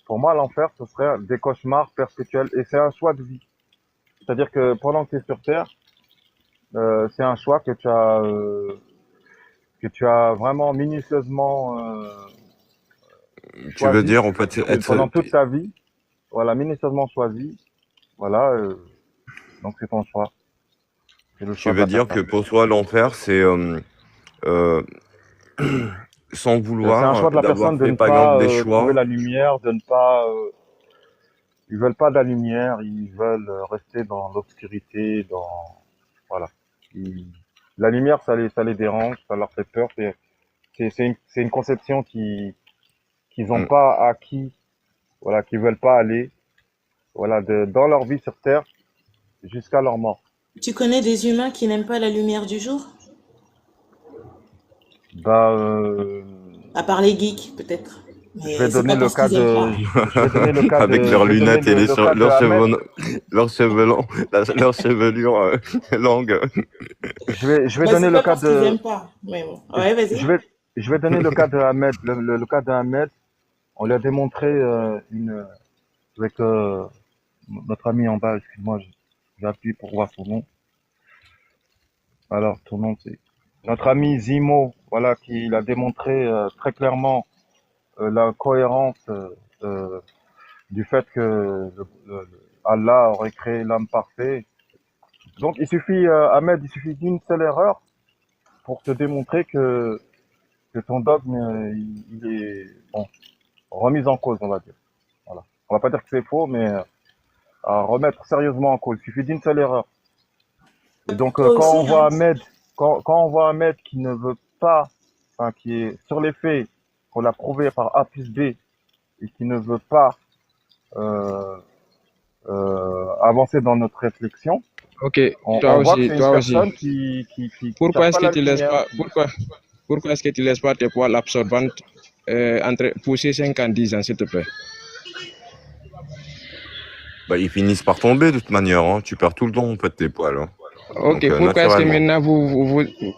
Pour moi, l'enfer, ce serait des cauchemars perpétuels, et c'est un choix de vie. C'est-à-dire que pendant que tu es sur Terre, c'est un choix que tu as vraiment minutieusement Tu veux choisi dire, en fait, pendant toute ta vie. Voilà, minutieusement choisi. Voilà, donc c'est ton choix. C'est le tu choix de veux la dire que personne. pour toi, l'enfer, c'est euh, sans C'est un vouloir choix de la d'avoir personne de fait, ne par exemple, pas des trouver choix. la lumière, de ne pas ils veulent pas de la lumière, ils veulent rester dans l'obscurité, voilà. La lumière, ça les dérange, ça leur fait peur. C'est une conception qu'ils ont Mm. pas acquis, voilà, qu'ils veulent pas aller, voilà, dans leur vie sur Terre jusqu'à leur mort. Tu connais des humains qui n'aiment pas la lumière du jour? Bah, À part les geeks, peut-être. je Mais vais c'est donner pas le parce cas qu'ils aiment pas. je vais donner le cas Avec leurs je vais donner lunettes et le cas de leurs Ahmed. leurs cheveux longs, leur chevelure longue. Je vais Bah, donner c'est le pas cas parce qu'ils de, aiment pas. Mais bon. Ouais, je vas-y. vais, je vais donner le cas de Ahmed. Le cas de Ahmed, on lui a démontré avec notre ami en bas. Excuse-moi, j'appuie pour voir son nom. Alors, ton nom, c'est notre ami Zimo, voilà, qui il a démontré très clairement la cohérence euh, du fait que Allah aurait créé l'homme parfait. Donc, Ahmed, il suffit d'une seule erreur pour te démontrer que ton dogme, il est bon, remis en cause, on va dire. Voilà. On va pas dire que c'est faux, mais à remettre sérieusement en cause. Il suffit d'une seule erreur. Et donc, Toi quand on aussi, voit hein. Ahmed, quand on voit Ahmed qui ne veut pas, enfin, qui est sur les faits, qu'on l'a prouvé par A plus B, et qui ne veut pas euh, avancer dans notre réflexion, Ok, on toi voit que aussi, c'est une toi aussi. personne qui Pourquoi cherche est-ce pas que la tu laisses lumière. pas, pourquoi est-ce que tu laisses pas tes poils absorbantes pousser 5 ans, 10 ans, s'il te plaît? Bah, ils finissent par tomber de toute manière, hein. Tu perds tout le temps en fait tes poils, hein. Ok, Donc pourquoi est-ce que naturellement. maintenant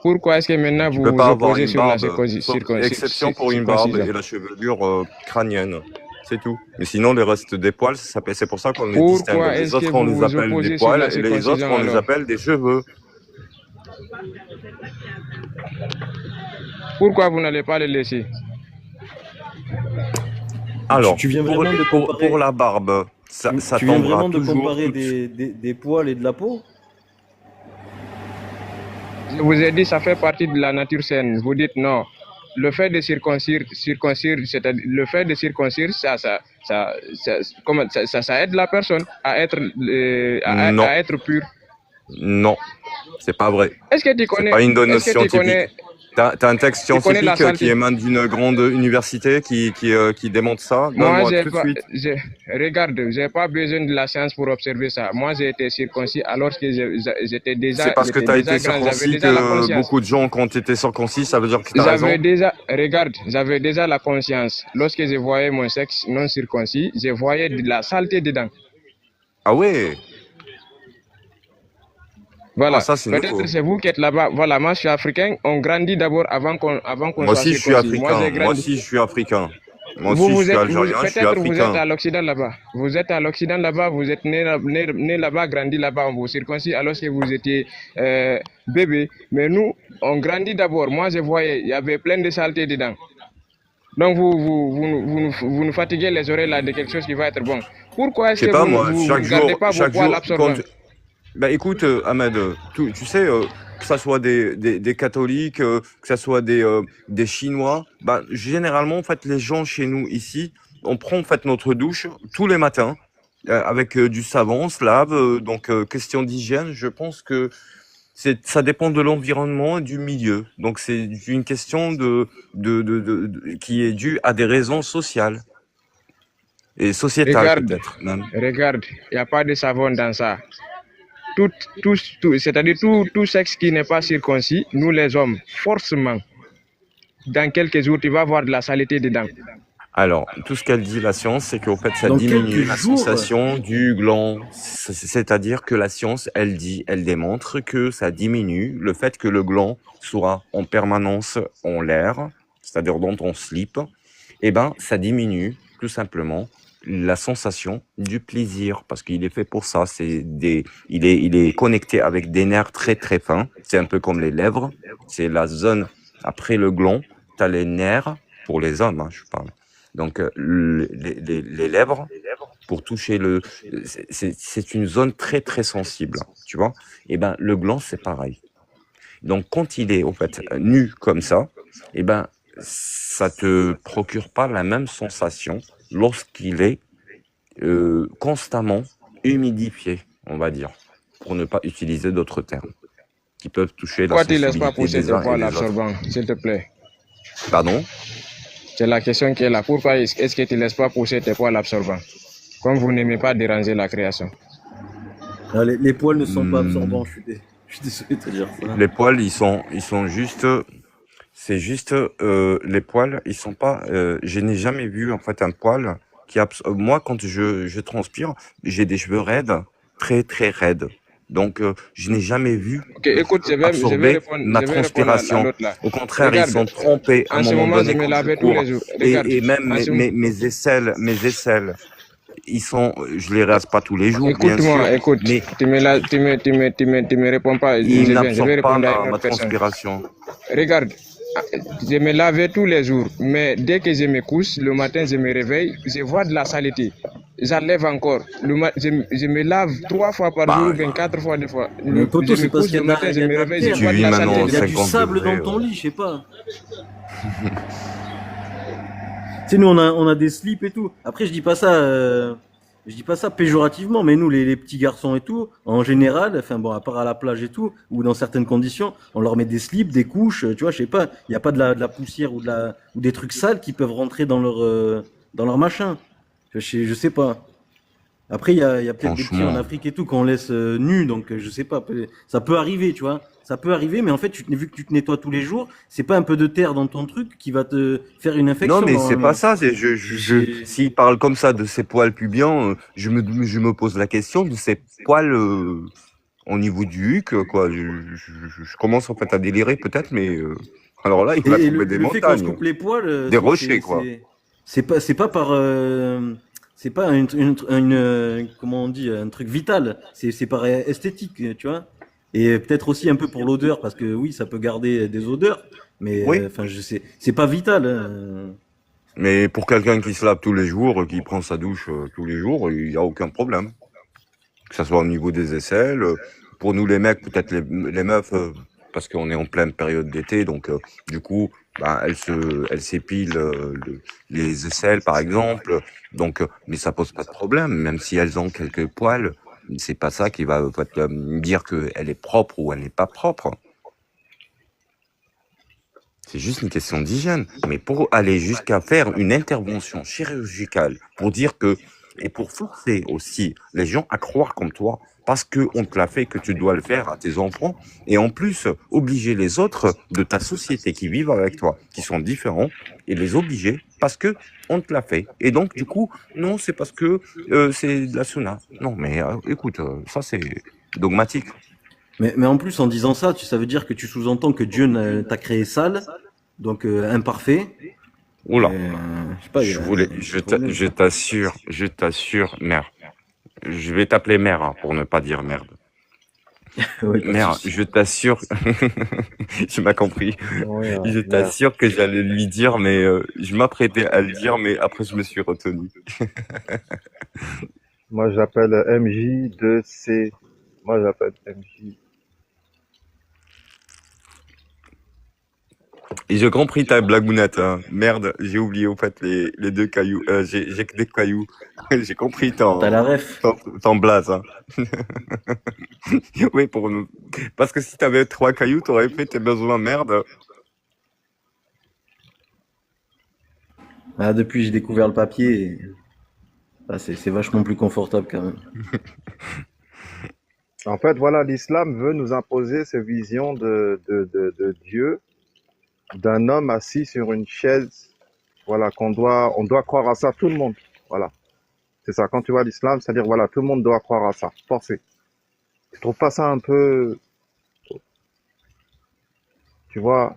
pourquoi est-ce que maintenant Tu vous peux vous pas avoir opposez une sur la barbe, sauf exception pour une barbe circoncision? et la chevelure crânienne. C'est tout. Mais sinon, les restes des poils, c'est pour ça qu'on les distingue. Pourquoi Les est-ce que autres, on vous les vous appelle des opposez sur poils la et les autres, circoncision on les alors? appelle des cheveux. Pourquoi vous n'allez pas les laisser? Alors, Tu viens vraiment de pour comparer, la barbe, ça tu viens tombera vraiment de toujours comparer tout de suite. des poils et de la peau? Je vous ai dit, ça fait partie de la nature saine. Vous dites non. Le fait de circoncire, c'est-à-dire le fait de circoncire, ça aide la personne à être, Non, à être pure. non, c'est pas vrai. Est-ce que tu C'est connais, pas une donnée est-ce que tu scientifique. connais, T'as un texte tu connais la scientifique qui saleté? émane d'une grande université qui démontre ça? Moi, Donne-moi j'ai tout de pas, suite. regarde, j'ai pas besoin de la science pour observer ça. Moi, j'ai été circoncis alors que C'est parce que tu as été grand, j'avais circoncis déjà la que conscience. beaucoup de gens, quand tu étais circoncis, ça veut dire que tu as raison? J'avais déjà la conscience. Lorsque je voyais mon sexe non circoncis, je voyais de la saleté dedans. Ah ouais? Voilà. Ah, ça, c'est nouveau. Peut-être c'est vous qui êtes là-bas. Voilà, moi, je suis africain. On grandit d'abord avant qu'on Moi soit aussi, je suis circoncis. Moi, africain. j'ai Moi grandi. aussi, je suis africain. Moi Vous, aussi, je vous suis êtes, algérien, je suis peut-être vous êtes africain. à l'Occident là-bas. Vous êtes à l'Occident là-bas, vous êtes né là-bas, grandi là-bas, on vous circoncis alors que vous étiez bébé. Mais nous, on grandit d'abord. Moi, je voyais, il y avait plein de saleté dedans. Donc, vous nous fatiguez les oreilles là de quelque chose qui va être bon. Pourquoi Je est-ce sais que pas, vous moi, ne gardez pas vos chaque poils jour, absorbants? Bah écoute, Ahmed, tu sais, que ça soit des catholiques, que ça soit des Chinois, bah généralement, en fait, les gens chez nous ici, on prend en fait notre douche tous les matins avec du savon, on se lave. Donc question d'hygiène, je pense que ça dépend de l'environnement et du milieu. Donc c'est une question qui est due à des raisons sociales et sociétales peut-être même. Regarde, il n'y a pas de savon dans ça. C'est-à-dire tout sexe qui n'est pas circoncis, nous les hommes, forcément, dans quelques jours, tu vas avoir de la saleté dedans. Alors, tout ce qu'elle dit, la science, c'est qu'en fait, ça Dans diminue quelques la jours, sensation du gland. C'est-à-dire que la science, elle démontre que ça diminue le fait que le gland soit en permanence en l'air, c'est-à-dire dans ton slip. Eh ben, ça diminue tout simplement la sensation du plaisir, parce qu'il est fait pour ça. Il est connecté avec des nerfs très très fins. C'est un peu comme les lèvres. C'est la zone après le gland. T'as les nerfs pour les hommes, hein, je parle. Donc les lèvres pour toucher c'est une zone très très sensible, tu vois. Et ben le gland c'est pareil. Donc quand il est en fait nu comme ça, et ben ça te procure pas la même sensation lorsqu'il est constamment humidifiés, on va dire, pour ne pas utiliser d'autres termes, qui peuvent toucher la Pourquoi tu ne laisses pas sensibilité pousser des tes uns et poils des autres. absorbants, s'il te plaît? Pardon? C'est la question qui est là. Pourquoi est-ce que tu ne laisses pas pousser tes poils absorbants? Comme vous n'aimez pas déranger la création. Ah, les poils ne sont pas Hmm, absorbants, je suis désolé de te dire ça. Les poils, ils sont juste, c'est juste, les poils, ils sont pas, je n'ai jamais vu en fait un poil moi quand je transpire, j'ai des cheveux raides, très très raides. Donc je n'ai jamais vu Ok, écoute, je vais absorber répondre, ma je vais répondre à transpiration. l'autre là. Au contraire, ils Regarde, sont trompés à un en ce moment moment, je donné me quand je lavais tous cours. les jours. Regarde, Et même en ce mes aisselles, je les rase pas tous les jours, bien sûr, écoute-moi, écoute, mais tu me réponds pas, ils je vais n'absorbent pas répondre à une ma autre personne. transpiration. Regarde, je me lavais tous les jours, mais dès que je me couche, le matin, je me réveille, je vois de la saleté. J'enlève encore. Je me lave 3 fois par jour ou Bah, bien 4 fois des fois. Mais poto, Je me c'est parce couche, qu'il y le a de la, matin, il je y a me de la réveille, je terre, tu vois de vis la maintenant il saleté. y a du 50 sable degrés. dans ton lit, je sais pas. Tu sais, nous, on a des slips et tout. Après, je dis pas ça péjorativement, mais nous, les petits garçons et tout, en général, enfin bon, à part à la plage et tout, ou dans certaines conditions, on leur met des slips, des couches, tu vois, je sais pas, il n'y a pas de la poussière ou ou des trucs sales qui peuvent rentrer dans leur machin. Je sais pas. Après, il y a peut-être des petits en Franchement, Afrique et tout qu'on laisse nus, donc je sais pas. Ça peut arriver, tu vois. Ça peut arriver, mais en fait, vu que tu te nettoies tous les jours, c'est pas un peu de terre dans ton truc qui va te faire une non, infection mais c'est pas normalement. ça. C'est- S'il parle comme ça de ses poils pubiens, je me pose la question de ses poils au niveau du huc, quoi. Je commence en fait à délirer peut-être, mais alors là, il va Et trouver des le fait qu'on se montagnes, coupe les poils, des rochers, quoi. c'est pas par, c'est pas comment on dit, un truc vital. C'est par esthétique, tu vois. Et peut-être aussi un peu pour l'odeur, parce que oui, ça peut garder des odeurs, mais Oui, enfin, je sais, c'est pas vital, hein. mais pour quelqu'un qui se lave tous les jours, qui prend sa douche tous les jours, il n'y a aucun problème. Que ça soit au niveau des aisselles. Pour nous les mecs, peut-être les meufs, parce qu'on est en pleine période d'été, donc du coup, bah, elles s'épilent les aisselles par exemple. Donc, mais ça pose pas de problème, même si elles ont quelques poils, c'est pas ça qui va dire qu'elle est propre ou elle n'est pas propre. C'est juste une question d'hygiène. Mais pour aller jusqu'à faire une intervention chirurgicale, pour dire que, et pour forcer aussi les gens à croire comme toi, parce qu'on te l'a fait, que tu dois le faire à tes enfants, et en plus, obliger les autres de ta société qui vivent avec toi, qui sont différents, et les obliger parce que on te l'a fait. Et donc, du coup, non, c'est parce que c'est de la sunna. Non, mais écoute, ça c'est dogmatique. Mais en plus, en disant ça, ça veut dire que tu sous-entends que Dieu t'a créé sale, donc imparfait. Oula. Je sais pas, il y a un problème. Je t'assure, mère. Je vais t'appeler mère hein, pour ne pas dire merde. Ouais, pas de Mère, souci. je t'assure, tu m'as compris. Oui, Je merde. t'assure que j'allais lui dire, mais je m'apprêtais à le dire, mais après je me suis retenu. Moi, j'appelle MJ2C. Moi, j'appelle MJ. Et j'ai compris ta blagounette, hein. Merde, j'ai oublié au fait les 2 cailloux. J'ai que des cailloux. J'ai compris T'as la ref. ton blaze, hein. Oui, pour nous. Parce que si t'avais 3 cailloux, t'aurais fait tes besoins, merde. Ah, depuis, j'ai découvert le papier. C'est vachement plus confortable quand même. En fait, voilà, l'islam veut nous imposer cette vision de Dieu, d'un homme assis sur une chaise. Voilà, on doit croire à ça, tout le monde. Voilà. C'est ça, quand tu vois l'islam, c'est-à-dire, voilà, tout le monde doit croire à ça, forcé. Tu trouves pas ça un peu, tu vois,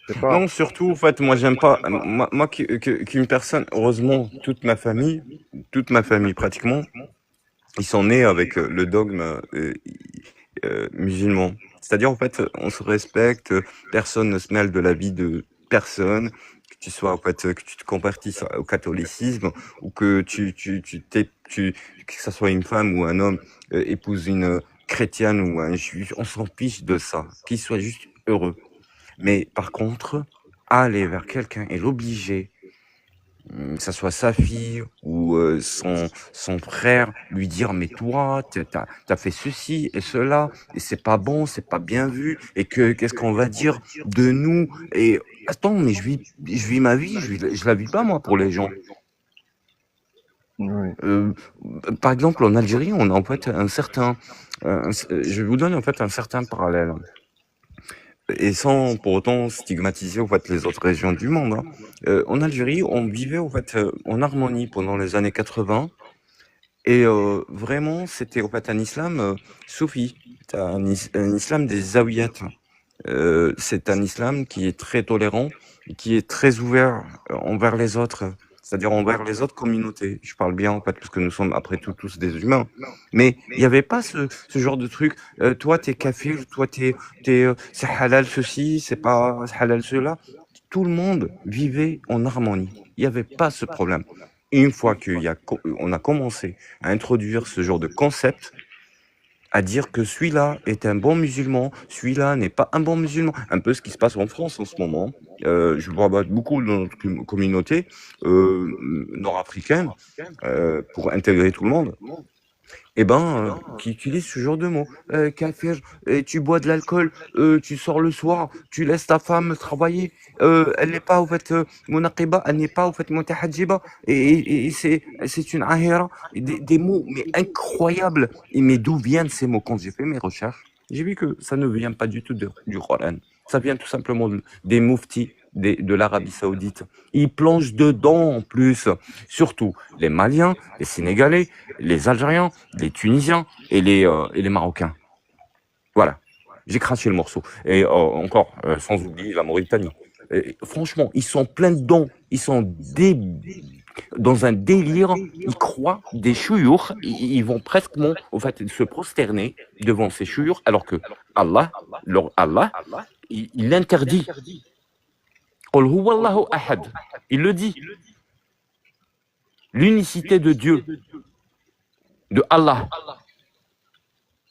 je sais pas. Non, surtout, en fait, moi, j'aime pas. Moi qu'une personne, heureusement, toute ma famille pratiquement, ils sont nés avec le dogme musulman. C'est-à-dire, en fait, on se respecte, personne ne se mêle de la vie de personne, que tu sois, en fait, que tu te convertisses au catholicisme, ou que que ça soit une femme ou un homme épouse une chrétienne ou un juif, on s'en fiche de ça, qu'ils soient juste heureux. Mais par contre, aller vers quelqu'un et l'obliger que ça soit sa fille ou son frère, lui dire mais toi, t'as fait ceci et cela, et c'est pas bon, c'est pas bien vu, et qu'est-ce qu'on va dire de nous? Et attends, mais je vis ma vie, je la vis pas moi pour les gens. Oui. Par exemple, en Algérie, on a en fait un certain, je vous donne en fait un certain parallèle, et sans pour autant stigmatiser en fait les autres régions du monde, hein. En Algérie, on vivait en fait en harmonie pendant les années 80. Et vraiment, c'était en fait un islam soufi, un islam des zawiyates. C'est un islam qui est très tolérant, qui est très ouvert envers les autres, c'est-à-dire envers les autres communautés. Je parle bien en fait parce que nous sommes après tout tous des humains. Mais il n'y avait pas ce genre de truc. Toi, t'es kafir, toi, c'est halal ceci, c'est pas halal cela. Tout le monde vivait en harmonie. Il n'y avait pas ce problème. Une fois on a commencé à introduire ce genre de concept, à dire que celui-là est un bon musulman, celui-là n'est pas un bon musulman. Un peu ce qui se passe en France en ce moment. Je vois beaucoup dans notre communauté nord-africaine, pour intégrer tout le monde, qui utilisent ce genre de mots. Kafir, tu bois de l'alcool, tu sors le soir, tu laisses ta femme travailler, elle n'est pas, au fait, munaqiba, elle n'est pas, au fait, mutahadjiba, et c'est une ahira. Des mots, mais incroyables. Mais d'où viennent ces mots? Quand j'ai fait mes recherches, j'ai vu que ça ne vient pas du tout du Coran. Ça vient tout simplement des mouftis de l'Arabie Saoudite. Ils plongent dedans en plus. Surtout les Maliens, les Sénégalais, les Algériens, les Tunisiens et les Marocains. Voilà. J'ai craché le morceau. Et encore, sans oublier la Mauritanie. Et franchement, ils sont pleins dedans. Ils sont dans un délire. Ils croient des chouyours. Ils vont presque, au fait, se prosterner devant ces chouyours, alors que Allah, leur Allah, il interdit. Qul huwa Allahu ahad. Il le dit. L'unicité de Dieu, de Allah.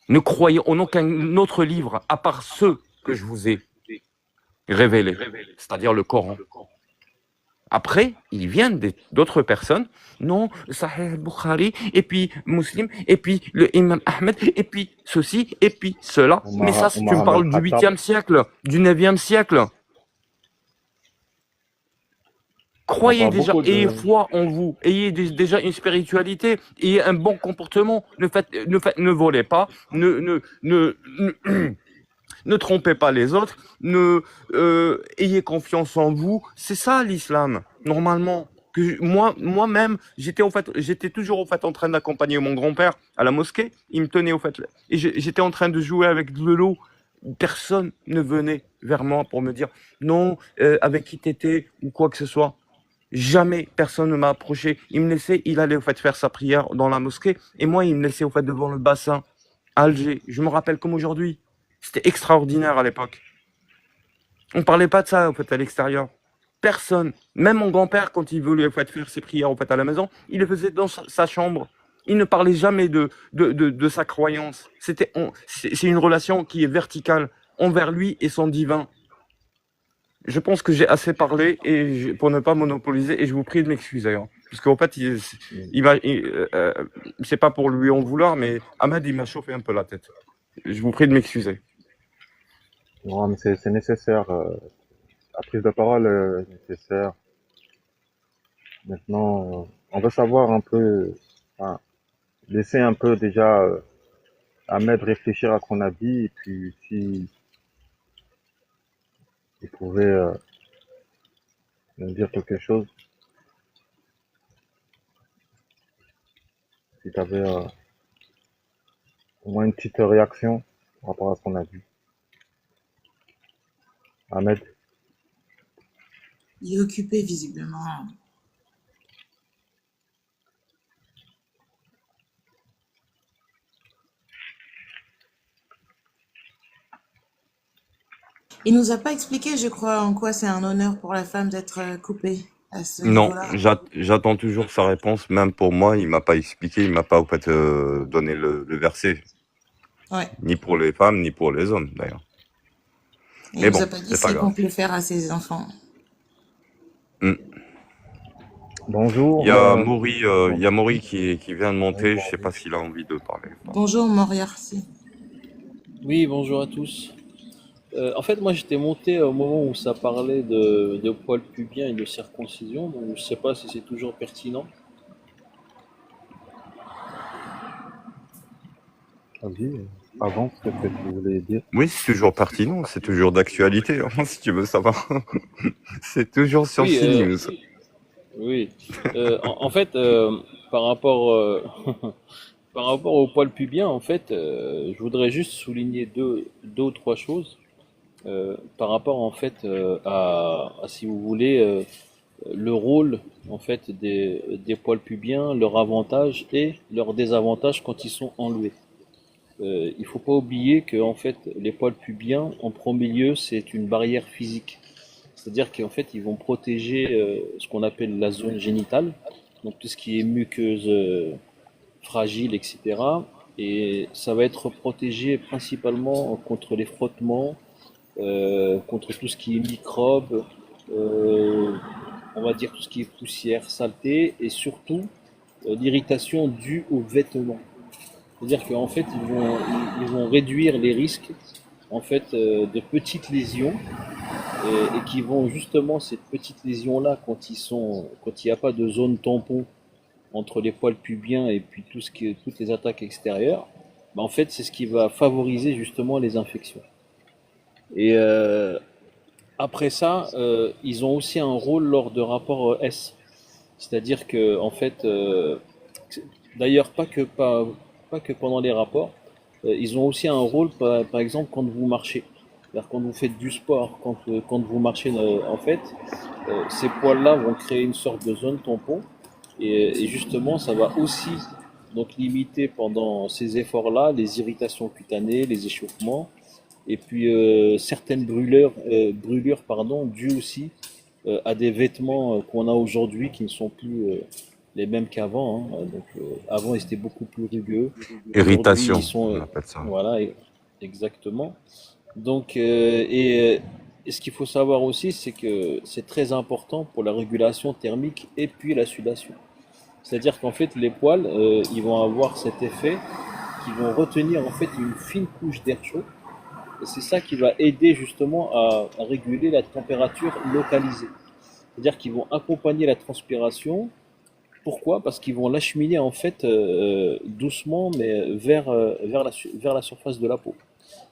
Ne croyez en aucun autre livre à part ceux que je vous ai révélés, c'est-à-dire le Coran. Après, ils viennent d'autres personnes, non, Sahih al-Bukhari, et puis Muslim, et puis le Imam Ahmed, et puis ceci, et puis cela. Mais ça, tu me parles du 8e siècle, du 9e siècle. Croyez déjà, ayez foi en vous, ayez déjà une spiritualité, ayez un bon comportement, ne volez pas, ne trompez pas les autres, ayez confiance en vous. C'est ça l'islam, normalement. Moi-même, j'étais toujours en fait en train d'accompagner mon grand-père à la mosquée. Il me tenait au fait, et j'étais en train de jouer avec de l'eau. Personne ne venait vers moi pour me dire non, avec qui t'étais ou quoi que ce soit. Jamais personne ne m'a approché. Il me laissait, il allait au fait faire sa prière dans la mosquée, et moi il me laissait au fait devant le bassin à Alger. Je me rappelle comme aujourd'hui. C'était extraordinaire à l'époque. On parlait pas de ça au fait à l'extérieur. Personne, même mon grand-père quand il voulait au fait faire ses prières au fait à la maison, il le faisait dans sa chambre. Il ne parlait jamais de sa croyance. C'est une relation qui est verticale envers lui et son divin. Je pense que j'ai assez parlé pour ne pas monopoliser, et je vous prie de m'excuser. Hein, parce qu'en fait, c'est pas pour lui en vouloir, mais Ahmed, il m'a chauffé un peu la tête. Je vous prie de m'excuser. Non, mais c'est nécessaire. La prise de parole est nécessaire. Maintenant, on veut savoir un peu, enfin, laisser un peu déjà Ahmed réfléchir à son avis, et puis si il pouvait nous dire quelque chose, si tu avais au moins une petite réaction par rapport à son avis. Ahmed, Il est occupé, visiblement. Il nous a pas expliqué, je crois, en quoi c'est un honneur pour la femme d'être coupée à ce Non, niveau-là. j'attends toujours sa réponse. Même pour moi, il m'a pas expliqué, il m'a pas au fait donné le verset, Ouais. ni pour les femmes, ni pour les hommes d'ailleurs. Il Mais nous bon, a pas dit c'est pas s'il grave. compte le faire à ses enfants. Hmm. Bonjour. Il y a Maury qui vient de monter. Je sais pas s'il a envie de parler. Bonjour Moriarty. Oui, bonjour à tous. En fait, moi j'étais monté au moment où ça parlait de poils pubiens et de circoncision, donc je sais pas si c'est toujours pertinent. Vas-y, avance, qu'est-ce que tu voulais dire? Oui, c'est toujours pertinent. C'est toujours d'actualité, hein, si tu veux savoir. C'est toujours sur Oui, CNews. oui. En fait, par rapport, par rapport aux poils pubiens, en fait, je voudrais juste souligner deux ou trois choses par rapport en fait si vous voulez, le rôle en fait des poils pubiens, leur avantage et leur désavantage quand ils sont enlevés. Il faut pas oublier que en fait les poils pubiens en premier lieu c'est une barrière physique, c'est-à-dire qu'en fait ils vont protéger ce qu'on appelle la zone génitale, donc tout ce qui est muqueuse fragile, etc. Et ça va être protégé principalement contre les frottements, contre tout ce qui est microbes, euh, on va dire tout ce qui est poussière, saleté, et surtout l'irritation due aux vêtements. C'est-à-dire qu'en fait, ils vont réduire les risques en fait, de petites lésions et qui vont justement, ces petites lésions-là, quand il n'y a pas de zone tampon entre les poils pubiens et puis toutes les attaques extérieures, bah, en fait, c'est ce qui va favoriser justement les infections. Et après ça, ils ont aussi un rôle lors de rapports S. C'est-à-dire que, en fait, d'ailleurs, pas que pendant les rapports, ils ont aussi un rôle, par exemple, quand vous marchez. C'est-à-dire quand vous faites du sport, quand vous marchez, en fait, ces poils-là vont créer une sorte de zone tampon. Et justement, ça va aussi donc limiter pendant ces efforts-là les irritations cutanées, les échauffements, et puis certaines brûlures pardon, dues aussi à des vêtements qu'on a aujourd'hui qui ne sont plus les mêmes qu'avant. Hein. Donc, avant, ils étaient beaucoup plus rugueux. Aujourd'hui, Irritation, ils sont. on appelle ça. Voilà, exactement. Donc, et ce qu'il faut savoir aussi, c'est que c'est très important pour la régulation thermique et puis la sudation. C'est-à-dire qu'en fait, les poils, ils vont avoir cet effet qui vont retenir en fait une fine couche d'air chaud. Et c'est ça qui va aider justement à réguler la température localisée. C'est-à-dire qu'ils vont accompagner la transpiration. Pourquoi? Parce qu'ils vont l'acheminer en fait doucement, mais vers la surface de la peau.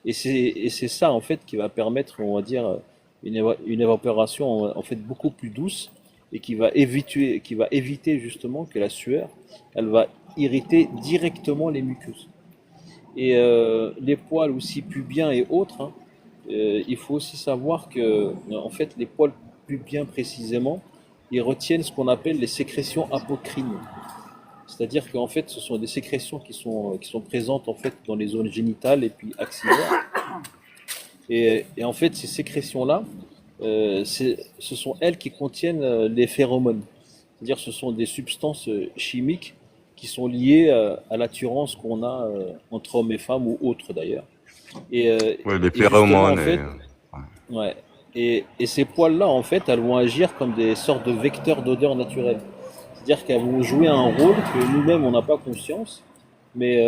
Et c'est ça en fait qui va permettre, on va dire, une évaporation en fait beaucoup plus douce et qui va éviter justement que la sueur, elle va irriter directement les muqueuses. Et les poils aussi pubiens et autres, hein, il faut aussi savoir que en fait les poils pubiens précisément, ils retiennent ce qu'on appelle les sécrétions apocrines. C'est-à-dire qu'en fait, ce sont des sécrétions qui sont présentes en fait dans les zones génitales et puis axillaires. Et en fait, ces sécrétions-là, ce sont elles qui contiennent les phéromones. C'est-à-dire ce sont des substances chimiques qui sont liées à l'attirance qu'on a entre hommes et femmes ou autres d'ailleurs. Et, Ouais, les et justement, en phéromones fait, ouais. Et ces poils-là, en fait, elles vont agir comme des sortes de vecteurs d'odeur naturelle. C'est-à-dire qu'elles vont jouer un rôle que nous-mêmes, on n'a pas conscience, mais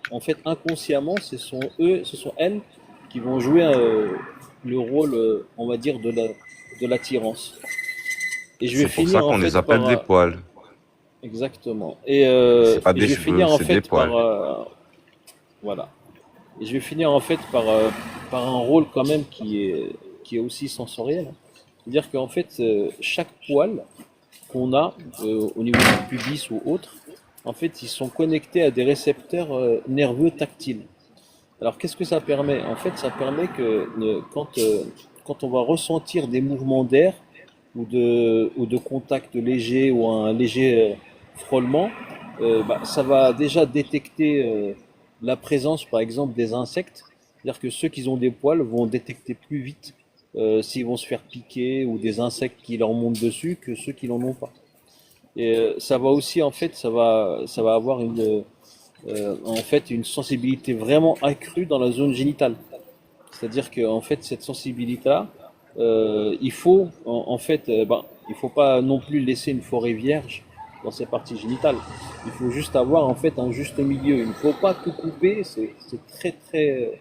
en fait, inconsciemment, ce sont elles qui vont jouer le rôle, on va dire, de l'attirance. Et je vais c'est pour ça finir en qu'on les fait appelle par... des poils. exactement. C'est pas Et des je vais cheveux, finir en c'est des fait poils. par... voilà. Et je vais finir en fait par un rôle quand même qui est aussi sensoriel. C'est-à-dire qu'en fait, chaque poil qu'on a au niveau du pubis ou autre, en fait, ils sont connectés à des récepteurs nerveux tactiles. Alors, qu'est-ce que ça permet? En fait, ça permet que quand on va ressentir des mouvements d'air ou de contact léger ou un léger frôlement, bah, ça va déjà détecter la présence, par exemple, des insectes. C'est-à-dire que ceux qui ont des poils vont détecter plus vite s'ils vont se faire piquer ou des insectes qui leur montent dessus que ceux qui n'en ont pas. Et ça va aussi, en fait, ça va avoir en fait, une sensibilité vraiment accrue dans la zone génitale. C'est-à-dire que, en fait, cette sensibilité-là, il faut, en fait, ben, il faut pas non plus laisser une forêt vierge dans ses parties génitales. Il faut juste avoir en fait un juste milieu. Il ne faut pas tout couper, c'est très très...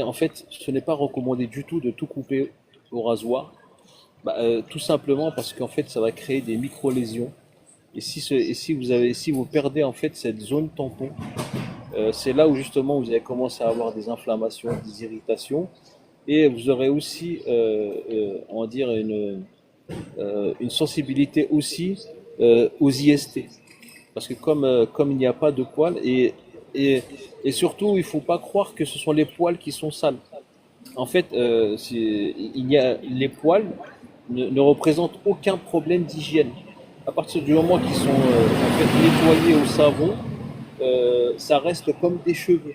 En fait, ce n'est pas recommandé du tout de tout couper au rasoir. Tout simplement parce qu'en fait, ça va créer des micro-lésions. Si vous perdez en fait cette zone tampon, c'est là où justement vous allez commencer à avoir des inflammations, des irritations, et vous aurez aussi, on va dire, une sensibilité aussi aux IST. Parce que comme il n'y a pas de poils, et surtout, il ne faut pas croire que ce sont les poils qui sont sales. En fait, les poils ne représentent aucun problème d'hygiène. À partir du moment qu'ils sont en fait nettoyés au savon, ça reste comme des cheveux.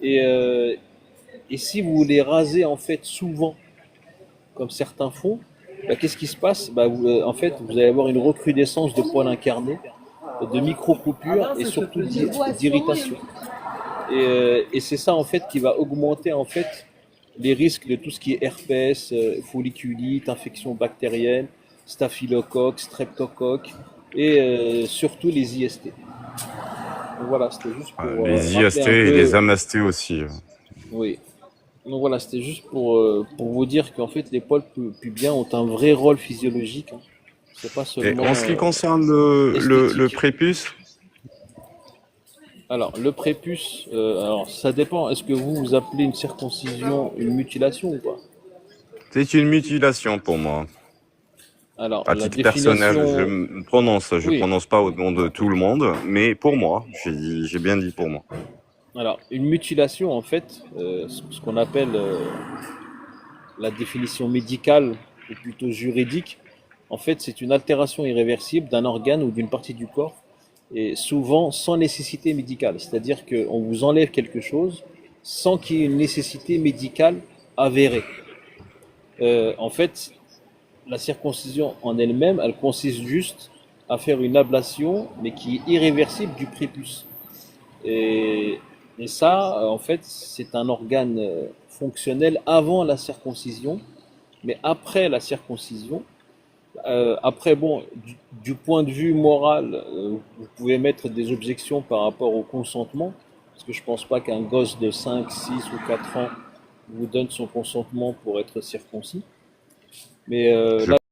Et, euh, et si vous les rasez en fait souvent, comme certains font, qu'est-ce qui se passe? En fait, vous allez avoir une recrudescence de poils incarnés, de micro-coupures et surtout d'irritation. Et c'est ça en fait qui va augmenter en fait les risques de tout ce qui est herpès, folliculite, infection bactérienne, staphylocoque, streptocoque et surtout les IST. Donc voilà, c'était juste pour Les rappeler IST un et peu. les AMAST aussi. Oui. Donc voilà, c'était juste pour vous dire qu'en fait les poils pubiens ont un vrai rôle physiologique, hein. C'est pas Et seulement en ce qui concerne le esthétique. prépuce, Alors, le prépuce, alors ça dépend. Est-ce que vous appelez une circoncision une mutilation ou pas? c'est une mutilation pour moi. Alors, À la titre personnel, définition, je oui. prononce pas au nom de tout le monde, mais pour moi, j'ai bien dit pour moi. Alors, une mutilation, en fait, ce qu'on appelle la définition médicale ou plutôt juridique, en fait, c'est une altération irréversible d'un organe ou d'une partie du corps, et souvent sans nécessité médicale. C'est-à-dire qu'on vous enlève quelque chose sans qu'il y ait une nécessité médicale avérée. En fait, la circoncision en elle-même, elle consiste juste à faire une ablation, mais qui est irréversible du prépuce. Et, et ça, en fait, c'est un organe fonctionnel avant la circoncision, mais après la circoncision, après, bon, du point de vue moral, vous pouvez mettre des objections par rapport au consentement, parce que je pense pas qu'un gosse de 5, 6 ou 4 ans vous donne son consentement pour être circoncis. Mais Je là,